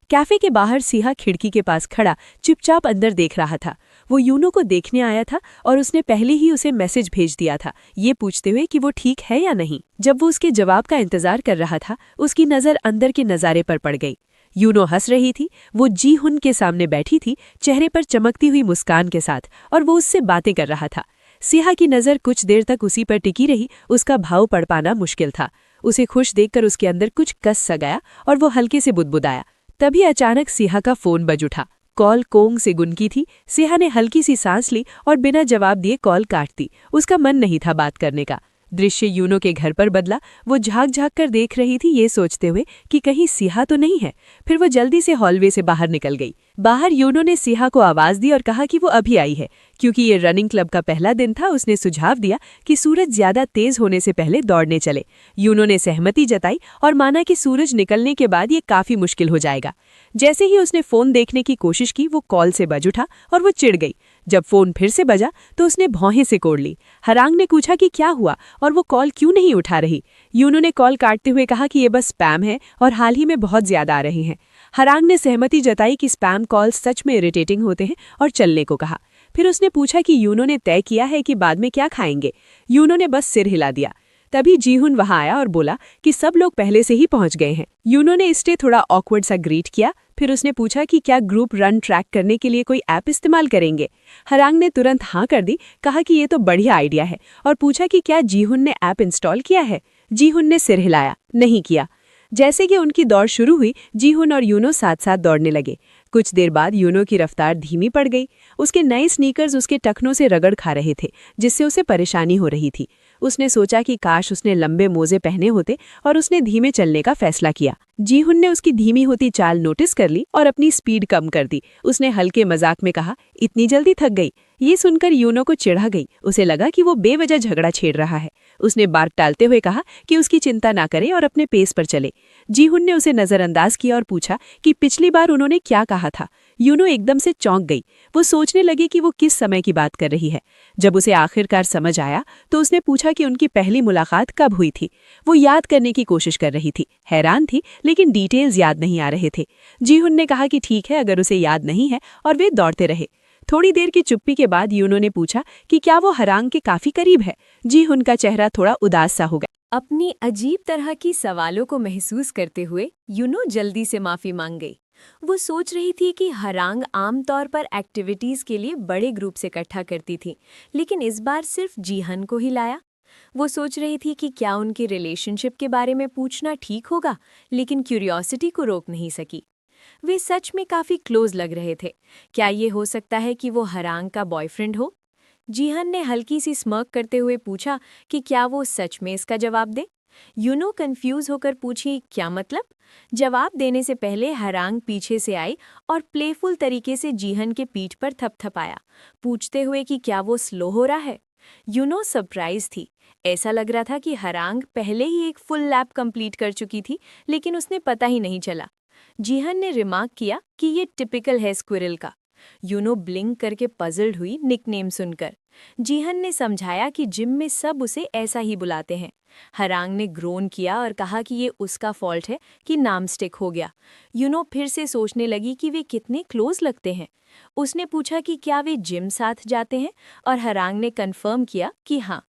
कैफे के बाहर सिहा खिड़की के पास खड़ा चुपचाप अंदर देख रहा था। वो यूनो को देखने आया था और उसने पहले ही उसे मैसेज भेज दिया था, ये पूछते हुए कि वो ठीक है या नहीं। जब वो उसके जवाब का इंतजार कर रहा था, उसकी नज़र अंदर के नज़ारे पर पड़ गई। यूनो हंस रही थी, वो जीहुन के सामने बैठी थी, चेहरे पर चमकती हुई मुस्कान के साथ, और वो उससे बातें कर रहा था। सिहा की नज़र कुछ देर तक उसी पर टिकी रही, उसका भाव पढ़ पाना मुश्किल था। उसे खुश देखकर उसके अंदर कुछ कस सा गया और वो हल्के से बुदबुदाया। तभी अचानक सिहा का फोन बज उठा। कॉल कोंग से गुनकी थी। सिहा ने हल्की सी सांस ली और बिना जवाब दिए कॉल काट दी। उसका मन नहीं था बात करने का। दृश्य यूनो के घर पर बदला। वो झांक झांक कर देख रही थी, ये सोचते हुए कि कहीं सिहा तो नहीं है। फिर वो जल्दी से हॉलवे से बाहर निकल गई। बाहर यूनो ने सिहा को आवाज दी और कहा कि वो अभी आई है। क्योंकि ये रनिंग क्लब का पहला दिन था, उसने सुझाव दिया कि सूरज ज्यादा तेज होने से पहले दौड़ने चले। यूनो ने सहमति जताई और माना कि सूरज निकलने के बाद ये काफी मुश्किल हो जाएगा। जैसे ही उसने फोन देखने की कोशिश की, वो कॉल से बज उठा और वो चिढ़ गई। जब फोन फिर से बजा तो उसने भौहें सिकोड़ ली। हरांग ने पूछा कि क्या हुआ और वो कॉल क्यों नहीं उठा रही। यूनो ने कॉल काटते हुए कहा कि ये बस स्पैम है और हाल ही में बहुत ज्यादा आ रहे हैं। हरांग ने सहमति जताई कि स्पैम कॉल सच में इरिटेटिंग होते हैं और चलने को कहा। फिर उसने पूछा कि यूनो ने तय किया है कि बाद में क्या खाएंगे। यूनो ने बस सिर हिला दिया। तभी जीहुन वहां आया और बोला कि सब लोग पहले से ही पहुंच गए हैं। यूनो ने इससे थोड़ा ऑकवर्ड सा ग्रीट किया। फिर उसने पूछा कि क्या ग्रुप रन ट्रैक करने के लिए कोई ऐप इस्तेमाल करेंगे। हरांग ने तुरंत हाँ कर दी, कहा कि ये तो बढ़िया आइडिया है, और पूछा कि क्या जीहुन ने ऐप इंस्टॉल किया है। जीहुन ने सिर हिलाया, नहीं किया। जैसे कि उनकी दौड़ शुरू हुई, जीहुन और यूनो साथ साथ दौड़ने लगे। कुछ देर बाद यूनो की रफ्तार धीमी पड़ गई। उसके नए स्नीकर्स उसके टखनों से रगड़ खा रहे थे, जिससे उसे परेशानी हो रही थी। उसने सोचा कि काश उसने लंबे मोजे पहने होते, और उसने धीमे चलने का फैसला किया। जीहुन ने उसकी धीमी होती चाल नोटिस कर ली और अपनी स्पीड कम कर दी। उसने हल्के मजाक में कहा, इतनी जल्दी थक गई। ये सुनकर यूनो को चिढ़ा गई। उसे लगा कि वो बेवजह झगड़ा छेड़ रहा है। उसने बात टालते हुए कहा कि उसकी चिंता ना करे और अपने पेस पर चले। जीहुन ने उसे नजरअंदाज किया और पूछा कि पिछली बार उन्होंने क्या कहा था। यूनो एकदम से चौंक गई। वो सोचने लगी कि वो किस समय की बात कर रही है। जब उसे आखिरकार समझ आया तो उसने पूछा कि उनकी पहली मुलाकात कब हुई थी। वो याद करने की कोशिश कर रही थी, हैरान थी, लेकिन डिटेल्स याद नहीं आ रहे थे। जीहुन ने कहा कि ठीक है अगर उसे याद नहीं है, और वे दौड़ते रहे। थोड़ी देर की चुप्पी के बाद यूनो ने पूछा कि क्या वो हरांग के काफी करीब है। जीहुन का चेहरा थोड़ा उदास सा हो गया। अपनी अजीब तरह की सवालों को महसूस करते हुए यूनो जल्दी से माफी मांग गई। वो सोच रही थी कि हरांग आमतौर पर एक्टिविटीज के लिए बड़े ग्रुप से इकट्ठा करती थी, लेकिन इस बार सिर्फ जीहन को ही लाया। वो सोच रही थी कि क्या उनके रिलेशनशिप के बारे में पूछना ठीक होगा, लेकिन क्यूरियोसिटी को रोक नहीं सकी। वे सच में काफी क्लोज लग रहे थे। क्या ये हो सकता है कि वो हरांग का बॉयफ्रेंड हो? जीहन ने हल्की सी स्मर्क करते हुए पूछा कि क्या वो सच में इसका जवाब दे। यूनो कंफ्यूज होकर पूछी, क्या मतलब? जवाब देने से पहले हरांग पीछे से आई और प्लेफुल तरीके से जीहन के पीठ पर थपथपाया, पूछते हुए कि क्या वो स्लो हो रहा है। यूनो सरप्राइज थी। ऐसा लग रहा था कि हरांग पहले ही एक फुल लैप कंप्लीट कर चुकी थी, लेकिन उसने पता ही नहीं चला। जीहन ने रिमार्क किया कि ये टिपिकल है स्क्विरल का। यूनो ब्लिंक करके पजल्ड हुई निकनेम सुनकर। जीहन ने समझाया कि जिम में सब उसे ऐसा ही बुलाते हैं। हरांग ने ग्रोन किया और कहा कि ये उसका फॉल्ट है कि नाम स्टिक हो गया। यूनो फिर से सोचने लगी कि वे कितने क्लोज लगते हैं। उसने पूछा कि क्या वे जिम साथ जाते हैं, और हरांग ने कंफर्म किया कि हाँ।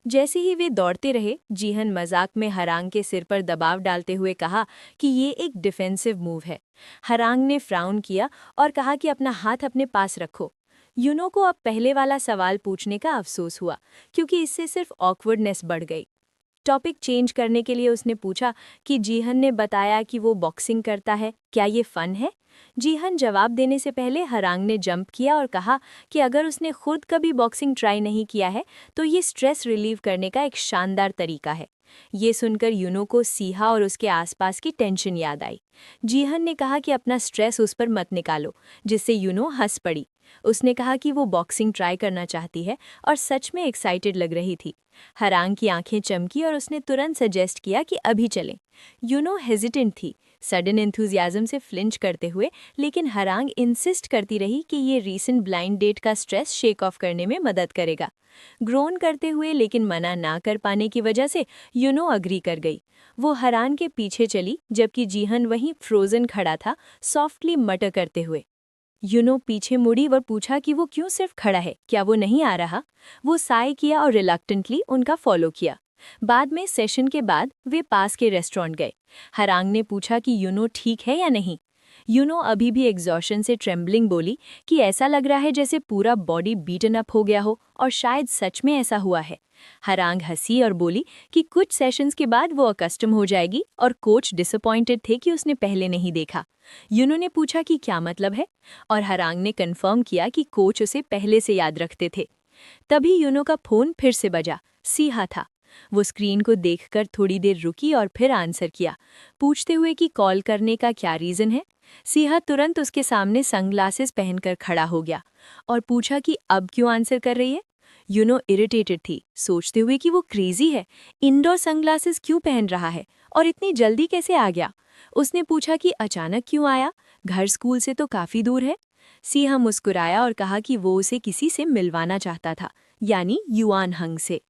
जैसे ही वे दौड़ते रहे, जीहन मजाक में हरांग के सिर पर दबाव डालते हुए कहा कि ये एक डिफेंसिव मूव है। हरांग ने फ्राउन किया और कहा कि अपना हाथ अपने पास रखो। यूनो को अब पहले वाला सवाल पूछने का अफसोस हुआ, क्योंकि इससे सिर्फ ऑकवर्डनेस बढ़ गई। टॉपिक चेंज करने के लिए उसने पूछा कि जीहन ने बताया कि वो बॉक्सिंग करता है, क्या ये फन है? जीहन जवाब देने से पहले हरांग ने जंप किया और कहा कि अगर उसने खुद कभी बॉक्सिंग ट्राई नहीं किया है तो ये स्ट्रेस रिलीव करने का एक शानदार तरीका है। ये सुनकर यूनो को सीहा और उसके आसपास की टेंशन याद आई। जीहन ने कहा कि अपना स्ट्रेस उस पर मत निकालो, जिससे यूनो हंस पड़ी। उसने कहा कि वो बॉक्सिंग ट्राई करना चाहती है और सच में एक्साइटेड लग रही थी। हरांग की आंखें चमकी और उसने तुरंत सजेस्ट किया कि अभी चलें। यूनो हेजिटेंट थी, सडन एंथुजियाज्म से फ्लिंच करते हुए, लेकिन हरांग इंसिस्ट करती रही कि ये रीसेंट ब्लाइंड डेट का स्ट्रेस शेक ऑफ करने में मदद करेगा। ग्रोन करते हुए लेकिन मना ना कर पाने की वजह से यूनो अग्री कर गई। वो हरान के पीछे चली, जबकि जीहन वहीं फ्रोजन खड़ा था, सॉफ्टली मटर करते हुए। यूनो पीछे मुड़ी और पूछा कि वो क्यों सिर्फ खड़ा है, क्या वो नहीं आ रहा? वो साय किया और रिलक्टेंटली उनका फॉलो किया। बाद में सेशन के बाद वे पास के रेस्टोरेंट गए। हरांग ने पूछा कि यूनो ठीक है या नहीं। यूनो अभी भी एग्जॉशन से ट्रेम्बलिंग बोली कि ऐसा लग रहा है जैसे पूरा बॉडी बीटन अप हो गया हो, और शायद सच में ऐसा हुआ है। हरांग हंसी और बोली कि कुछ सेशंस के बाद वो अकस्टम हो जाएगी, और कोच डिसअपॉइंटेड थे कि उसने पहले नहीं देखा। यूनो ने पूछा कि क्या मतलब है, और हरांग ने कंफर्म किया कि कोच उसे पहले से याद रखते थे। तभी यूनो का फोन फिर से बजा। सीहा था। वो स्क्रीन को देखकर थोड़ी देर रुकी और फिर आंसर किया, पूछते हुए कि कॉल करने का क्या रीज़न है। सीहा तुरंत उसके सामने सनग्लासेस पहनकर खड़ा हो गया और पूछा कि अब क्यों आंसर कर रही है। यूनो इरिटेटेड थी, सोचते हुए कि वो क्रेजी है, इंडोर सनग्लासेस क्यों पहन रहा है और इतनी जल्दी कैसे आ गया। उसने पूछा कि अचानक क्यों आया, घर स्कूल से तो काफ़ी दूर है। सीहा मुस्कुराया और कहा कि वो उसे किसी से मिलवाना चाहता था, यानी युआन हंग से।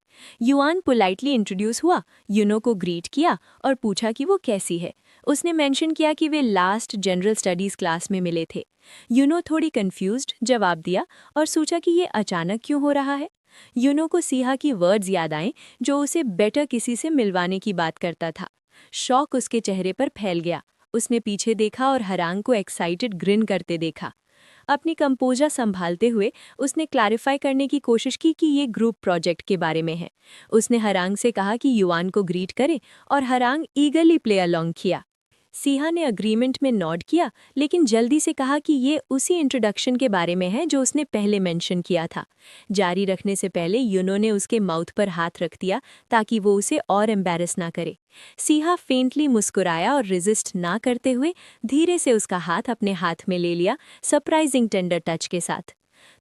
युआन पोलाइटली इंट्रोड्यूस हुआ, यूनो को ग्रीट किया और पूछा कि वो कैसी है। उसने मेंशन किया कि वे लास्ट जनरल स्टडीज़ क्लास में मिले थे। यूनो थोड़ी कंफ्यूज्ड जवाब दिया और सोचा कि ये अचानक क्यों हो रहा है। यूनो को सीहा की वर्ड्स याद आए, जो उसे बेटर किसी से मिलवाने की बात करता था। शॉक उसके चेहरे पर फैल गया। उसने पीछे देखा और हरांग को एक्साइटेड ग्रिन करते देखा। अपनी कंपोजर संभालते हुए उसने क्लैरिफाई करने की कोशिश की कि ये ग्रुप प्रोजेक्ट के बारे में है। उसने हरांग से कहा कि युआन को ग्रीट करे, और हरांग ईगरली प्ले अलोंग किया। सीहा ने अग्रीमेंट में नॉड किया, लेकिन जल्दी से कहा कि ये उसी इंट्रोडक्शन के बारे में है जो उसने पहले मेंशन किया था। जारी रखने से पहले यूनो ने उसके माउथ पर हाथ रख दिया ताकि वो उसे और एम्बैरस ना करे। सीहा फेंटली मुस्कुराया और रेजिस्ट ना करते हुए धीरे से उसका हाथ अपने हाथ में ले लिया, सरप्राइजिंग टेंडर टच के साथ।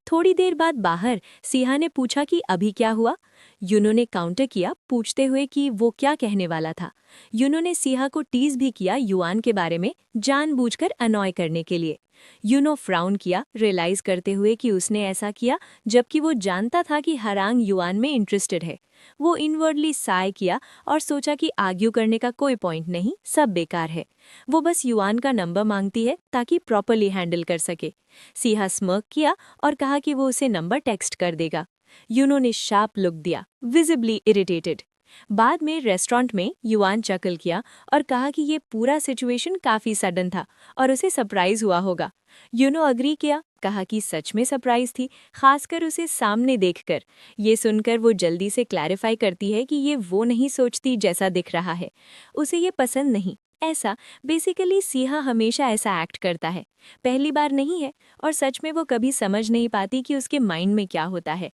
थोड़ी देर बाद बाहर सीहा ने पूछा कि अभी क्या हुआ। यूनो ने काउंटर किया, पूछते हुए कि वो क्या कहने वाला था। यूनो ने सीहा को टीज भी किया युआन के बारे में, जानबूझकर अनॉय करने के लिए। यूनो फ्राउन किया, रियलाइज करते हुए कि उसने ऐसा किया जबकि वो जानता था कि हरांग युआन में इंटरेस्टेड है। वो इनवर्डली साय किया और सोचा कि आर्ग्यू करने का कोई पॉइंट नहीं, सब बेकार है। वो बस युआन का नंबर मांगती है ताकि प्रॉपर्ली हैंडल कर सके। सीहा स्मर्क किया और कहा कि वो उसे नंबर टेक्स्ट कर देगा। यूनो ने शार्प लुक दिया, विजिबली इरिटेटेड। बाद में रेस्टोरेंट में युआन चकल किया और कहा कि ये पूरा सिचुएशन काफ़ी सडन था और उसे सरप्राइज हुआ होगा। यूनो अग्री किया, कहा कि सच में सरप्राइज थी, खासकर उसे सामने देखकर। ये सुनकर वो जल्दी से क्लैरिफाई करती है कि ये वो नहीं सोचती जैसा दिख रहा है, उसे ये पसंद नहीं। ऐसा बेसिकली सीहा हमेशा ऐसा एक्ट करता है, पहली बार नहीं है, और सच में वो कभी समझ नहीं पाती कि उसके माइंड में क्या होता है।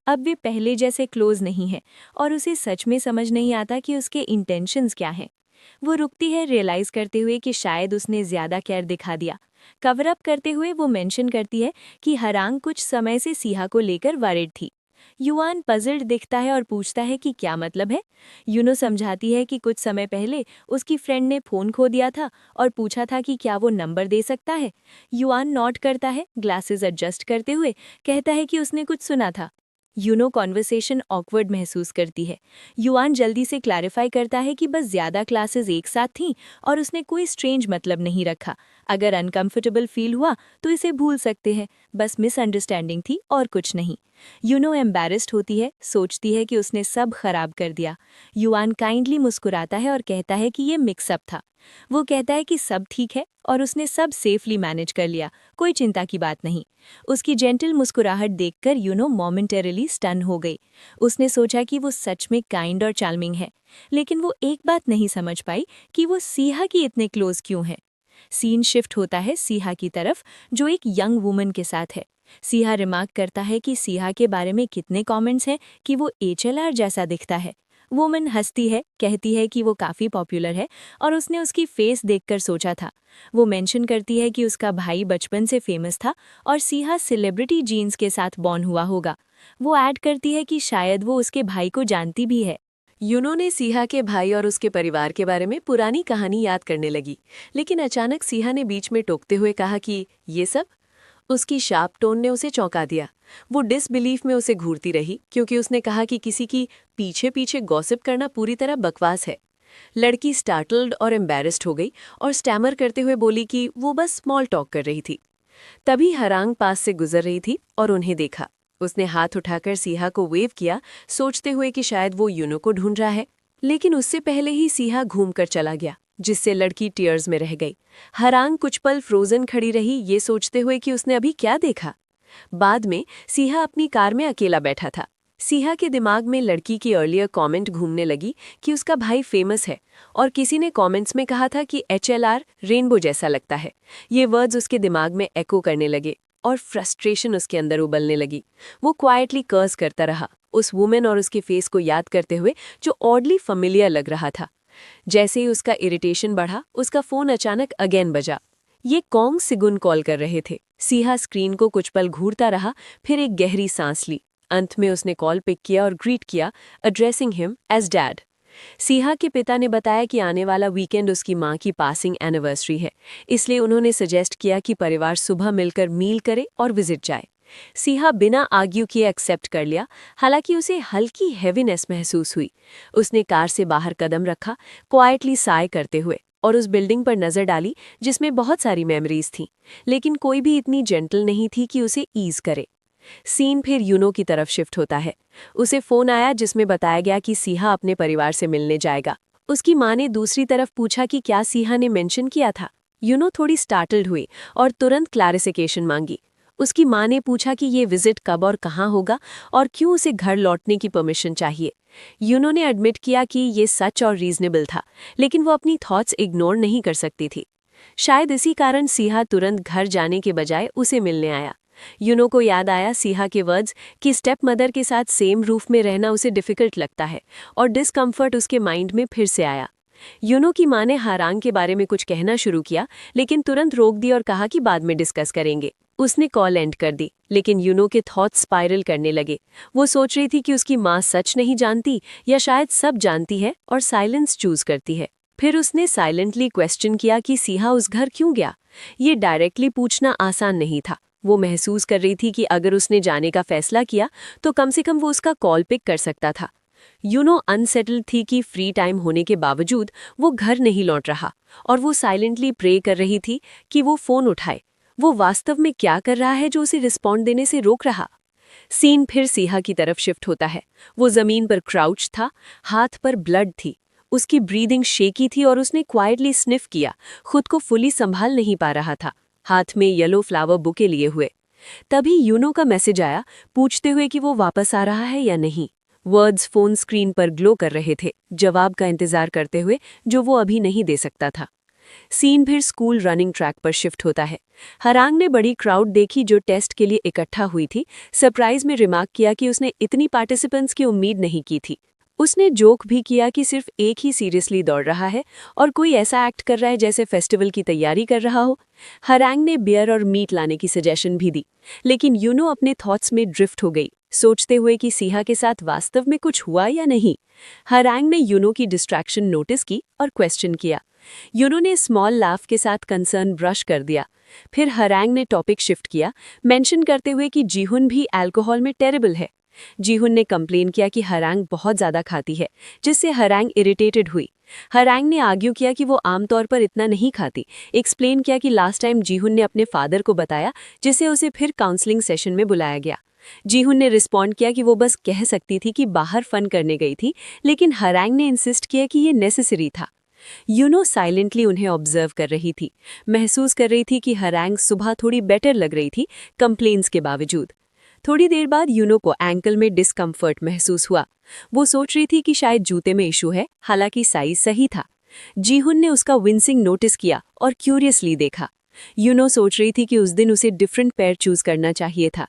अब वे पहले जैसे क्लोज नहीं है और उसे सच में समझ नहीं आता कि उसके इंटेंशंस क्या हैं। वो रुकती है, रियलाइज करते हुए कि शायद उसने ज़्यादा केयर दिखा दिया। कवर अप करते हुए वो मेंशन करती है कि हरांग कुछ समय से सीहा को लेकर वरिड थी। युआन पजल्ड दिखता है और पूछता है कि क्या मतलब है। यूनो समझाती है कि कुछ समय पहले उसकी फ्रेंड ने फ़ोन खो दिया था और पूछा था कि क्या वो नंबर दे सकता है। युआन नॉट करता है, ग्लासेस एडजस्ट करते हुए कहता है कि उसने कुछ सुना था। यूनो कॉन्वर्सेशन ऑकवर्ड महसूस करती है। युआन जल्दी से क्लैरिफाई करता है कि बस ज़्यादा क्लासेस एक साथ थीं और उसने कोई स्ट्रेंज मतलब नहीं रखा। अगर अनकंफर्टेबल फील हुआ तो इसे भूल सकते हैं, बस मिसअंडरस्टैंडिंग थी और कुछ नहीं। यूनो एम्बैरेस्ड होती है, सोचती है कि उसने सब खराब कर दिया। युआन काइंडली मुस्कुराता है और कहता है कि ये मिक्सअप था। वो कहता है कि सब ठीक है और उसने सब सेफली मैनेज कर लिया, कोई चिंता की बात नहीं। उसकी जेंटल मुस्कुराहट देखकर यूनो मोमेंटरीली स्टन हो गई। उसने सोचा कि वो सच में काइंड और चार्मिंग है, लेकिन वो एक बात नहीं समझ पाई कि वो सीहा की इतने क्लोज क्यों है। सीन शिफ्ट होता है सीहा की तरफ, जो एक यंग वुमन के साथ है। सीहा रिमार्क करता है कि सीहा के बारे में कितने कमेंट्स हैं कि वो एचएलआर जैसा दिखता है। वुमन हंसती है, कहती है कि वो काफ़ी पॉपुलर है और उसने उसकी फेस देखकर सोचा था। वो मेंशन करती है कि उसका भाई बचपन से फेमस था और सीहा सेलिब्रिटी जीन्स के साथ बॉर्न हुआ होगा। वो ऐड करती है कि शायद वो उसके भाई को जानती भी है। यूनो ने सीहा के भाई और उसके परिवार के बारे में पुरानी कहानी याद करने लगी, लेकिन अचानक सीहा ने बीच में टोकते हुए कहा कि ये सब। उसकी शार्प टोन ने उसे चौंका दिया। वो डिसबिलीफ में उसे घूरती रही, क्योंकि उसने कहा कि किसी की पीछे पीछे गॉसिप करना पूरी तरह बकवास है। लड़की स्टार्टल्ड और एम्बैरेस्ड हो गई और स्टैमर करते हुए बोली कि वो बस स्मॉल टॉक कर रही थी। तभी हरांग पास से गुजर रही थी और उन्हें देखा। उसने हाथ उठाकर सीहा को वेव किया, सोचते हुए कि शायद वो यूनो को ढूंढ रहा है। लेकिन उससे पहले ही सीहा घूमकर चला गया, जिससे लड़की टीयर्स में रह गई। हरांग कुछ पल फ्रोजन खड़ी रही, ये सोचते हुए कि उसने अभी क्या देखा। बाद में सीहा अपनी कार में अकेला बैठा था। सीहा के दिमाग में लड़की की अर्लियर कमेंट घूमने लगी कि उसका भाई फेमस है और किसी ने कमेंट्स में कहा था कि एचएलआर रेनबो जैसा लगता है। ये वर्ड्स उसके दिमाग में एको करने लगे और फ्रस्ट्रेशन उसके अंदर उबलने लगी। वो क्वाइटली कर्स करता रहा, उस वुमेन और उसके फेस को याद करते हुए जो ऑडली फमिलियर लग रहा था। जैसे ही उसका इरिटेशन बढ़ा, उसका फोन अचानक अगेन बजा। ये कॉन्ग सिगुन कॉल कर रहे थे। सीहा स्क्रीन को कुछ पल घूरता रहा, फिर एक गहरी सांस ली। अंत में उसने कॉल पिक किया और ग्रीट किया, एड्रेसिंग हिम एज डैड। सीहा के पिता ने बताया कि आने वाला वीकेंड उसकी मां की पासिंग एनिवर्सरी है, इसलिए उन्होंने सजेस्ट किया कि परिवार सुबह मिलकर मील करे और विजिट जाए। सीहा बिना आर्ग्यू किए एक्सेप्ट कर लिया, हालांकि उसे हल्की हेवीनेस महसूस हुई। उसने कार से बाहर कदम रखा, क्वाइटली साय करते हुए, और उस बिल्डिंग पर नजर डाली जिसमें बहुत सारी मेमोरीज थीं, लेकिन कोई भी इतनी जेंटल नहीं थी कि उसे ईज करे। सीन फिर यूनो की तरफ शिफ्ट होता है। उसे फोन आया जिसमें बताया गया कि सीहा अपने परिवार से मिलने जाएगा। उसकी माँ ने दूसरी तरफ पूछा कि क्या सीहा ने मेंशन किया था। यूनो थोड़ी स्टार्टल्ड हुई और तुरंत क्लैरिफिकेशन मांगी। उसकी माँ ने पूछा कि ये विजिट कब और कहाँ होगा और क्यों उसे घर लौटने की परमिशन चाहिए। यूनो ने एडमिट किया कि ये सच और रीजनेबल था, लेकिन वो अपनी थॉट्स इग्नोर नहीं कर सकती थी। शायद इसी कारण सीहा तुरंत घर जाने के बजाय उसे मिलने आया। यूनो को याद आया सीहा के वर्ड्स कि स्टेप मदर के साथ सेम रूफ में रहना उसे डिफिकल्ट लगता है, और डिस्कम्फर्ट उसके माइंड में फिर से आया। यूनो की माँ ने हारांग के बारे में कुछ कहना शुरू किया, लेकिन तुरंत रोक दी और कहा कि बाद में डिस्कस करेंगे। उसने कॉल एंड कर दी, लेकिन यूनो के थॉट्स स्पाइरल करने लगे। वो सोच रही थी कि उसकी माँ सच नहीं जानती या शायद सब जानती है और साइलेंस चूज करती है। फिर उसने साइलेंटली क्वेश्चन किया कि सीहा उस घर क्यों गया। ये डायरेक्टली पूछना आसान नहीं था। वो महसूस कर रही थी कि अगर उसने जाने का फैसला किया तो कम से कम वो उसका कॉल पिक कर सकता था। यूनो अनसेटल्ड थी कि फ्री टाइम होने के बावजूद वो घर नहीं लौट रहा, और वो साइलेंटली प्रे कर रही थी कि वो फोन उठाए। वो वास्तव में क्या कर रहा है जो उसे रिस्पॉन्ड देने से रोक रहा। सीन फिर सीहा की तरफ शिफ्ट होता है। वो जमीन पर क्राउच था, हाथ पर ब्लड थी, उसकी ब्रीदिंग शेकी थी और उसने क्वाइटली स्निफ किया, खुद को फुली संभाल नहीं पा रहा था, हाथ में येलो फ्लावर बुके लिए हुए। तभी यूनो का मैसेज आया, पूछते हुए कि वो वापस आ रहा है या नहीं। वर्ड्स फोन स्क्रीन पर ग्लो कर रहे थे, जवाब का इंतजार करते हुए जो वो अभी नहीं दे सकता था। सीन फिर स्कूल रनिंग ट्रैक पर शिफ्ट होता है। हरांग ने बड़ी क्राउड देखी जो टेस्ट के लिए इकट्ठा हुई थी। सरप्राइज में रिमार्क किया कि उसने इतनी पार्टिसिपेंट्स की उम्मीद नहीं की थी। उसने जोक भी किया कि सिर्फ एक ही सीरियसली दौड़ रहा है और कोई ऐसा एक्ट कर रहा है जैसे फेस्टिवल की तैयारी कर रहा हो। हरांग ने बियर और मीट लाने की सजेशन भी दी, लेकिन यूनो अपने थॉट्स में ड्रिफ्ट हो गई। सोचते हुए कि सिहा के साथ वास्तव में कुछ हुआ या नहीं। हरांग ने यूनो की डिस्ट्रैक्शन नोटिस की और क्वेश्चन किया। यूनो ने स्मॉल लाफ के साथ कंसर्न ब्रश कर दिया। फिर हरांग ने टॉपिक शिफ्ट किया, मेंशन करते हुए कि जीहुन भी अल्कोहल में टेरेबल है। जीहुन ने कंप्लेन किया कि हरांग बहुत ज्यादा खाती है, जिससे हरांग इरिटेटेड हुई। हरांग ने आर्ग्यू किया कि वो आमतौर पर इतना नहीं खाती। एक्सप्लेन किया कि लास्ट टाइम जीहुन ने अपने फादर को बताया, जिससे उसे फिर काउंसलिंग सेशन में बुलाया गया। जीहुन ने रिस्पॉन्ड किया कि वो बस कह सकती थी कि बाहर फन करने गई थी, लेकिन हरांग ने इंसिस्ट किया कि ये नेसेसरी था। यूनो साइलेंटली उन्हें ऑब्जर्व कर रही थी, महसूस कर रही थी कि हरांग सुबह थोड़ी बेटर लग रही थी कंप्लेंट्स के बावजूद। थोड़ी देर बाद यूनो को एंकल में डिस्कम्फर्ट महसूस हुआ। वो सोच रही थी कि शायद जूते में इशू है, हालांकि साइज सही था। जीहुन ने उसका विंसिंग नोटिस किया और क्यूरियसली देखा। यूनो सोच रही थी कि उस दिन उसे डिफरेंट पेयर चूज करना चाहिए था।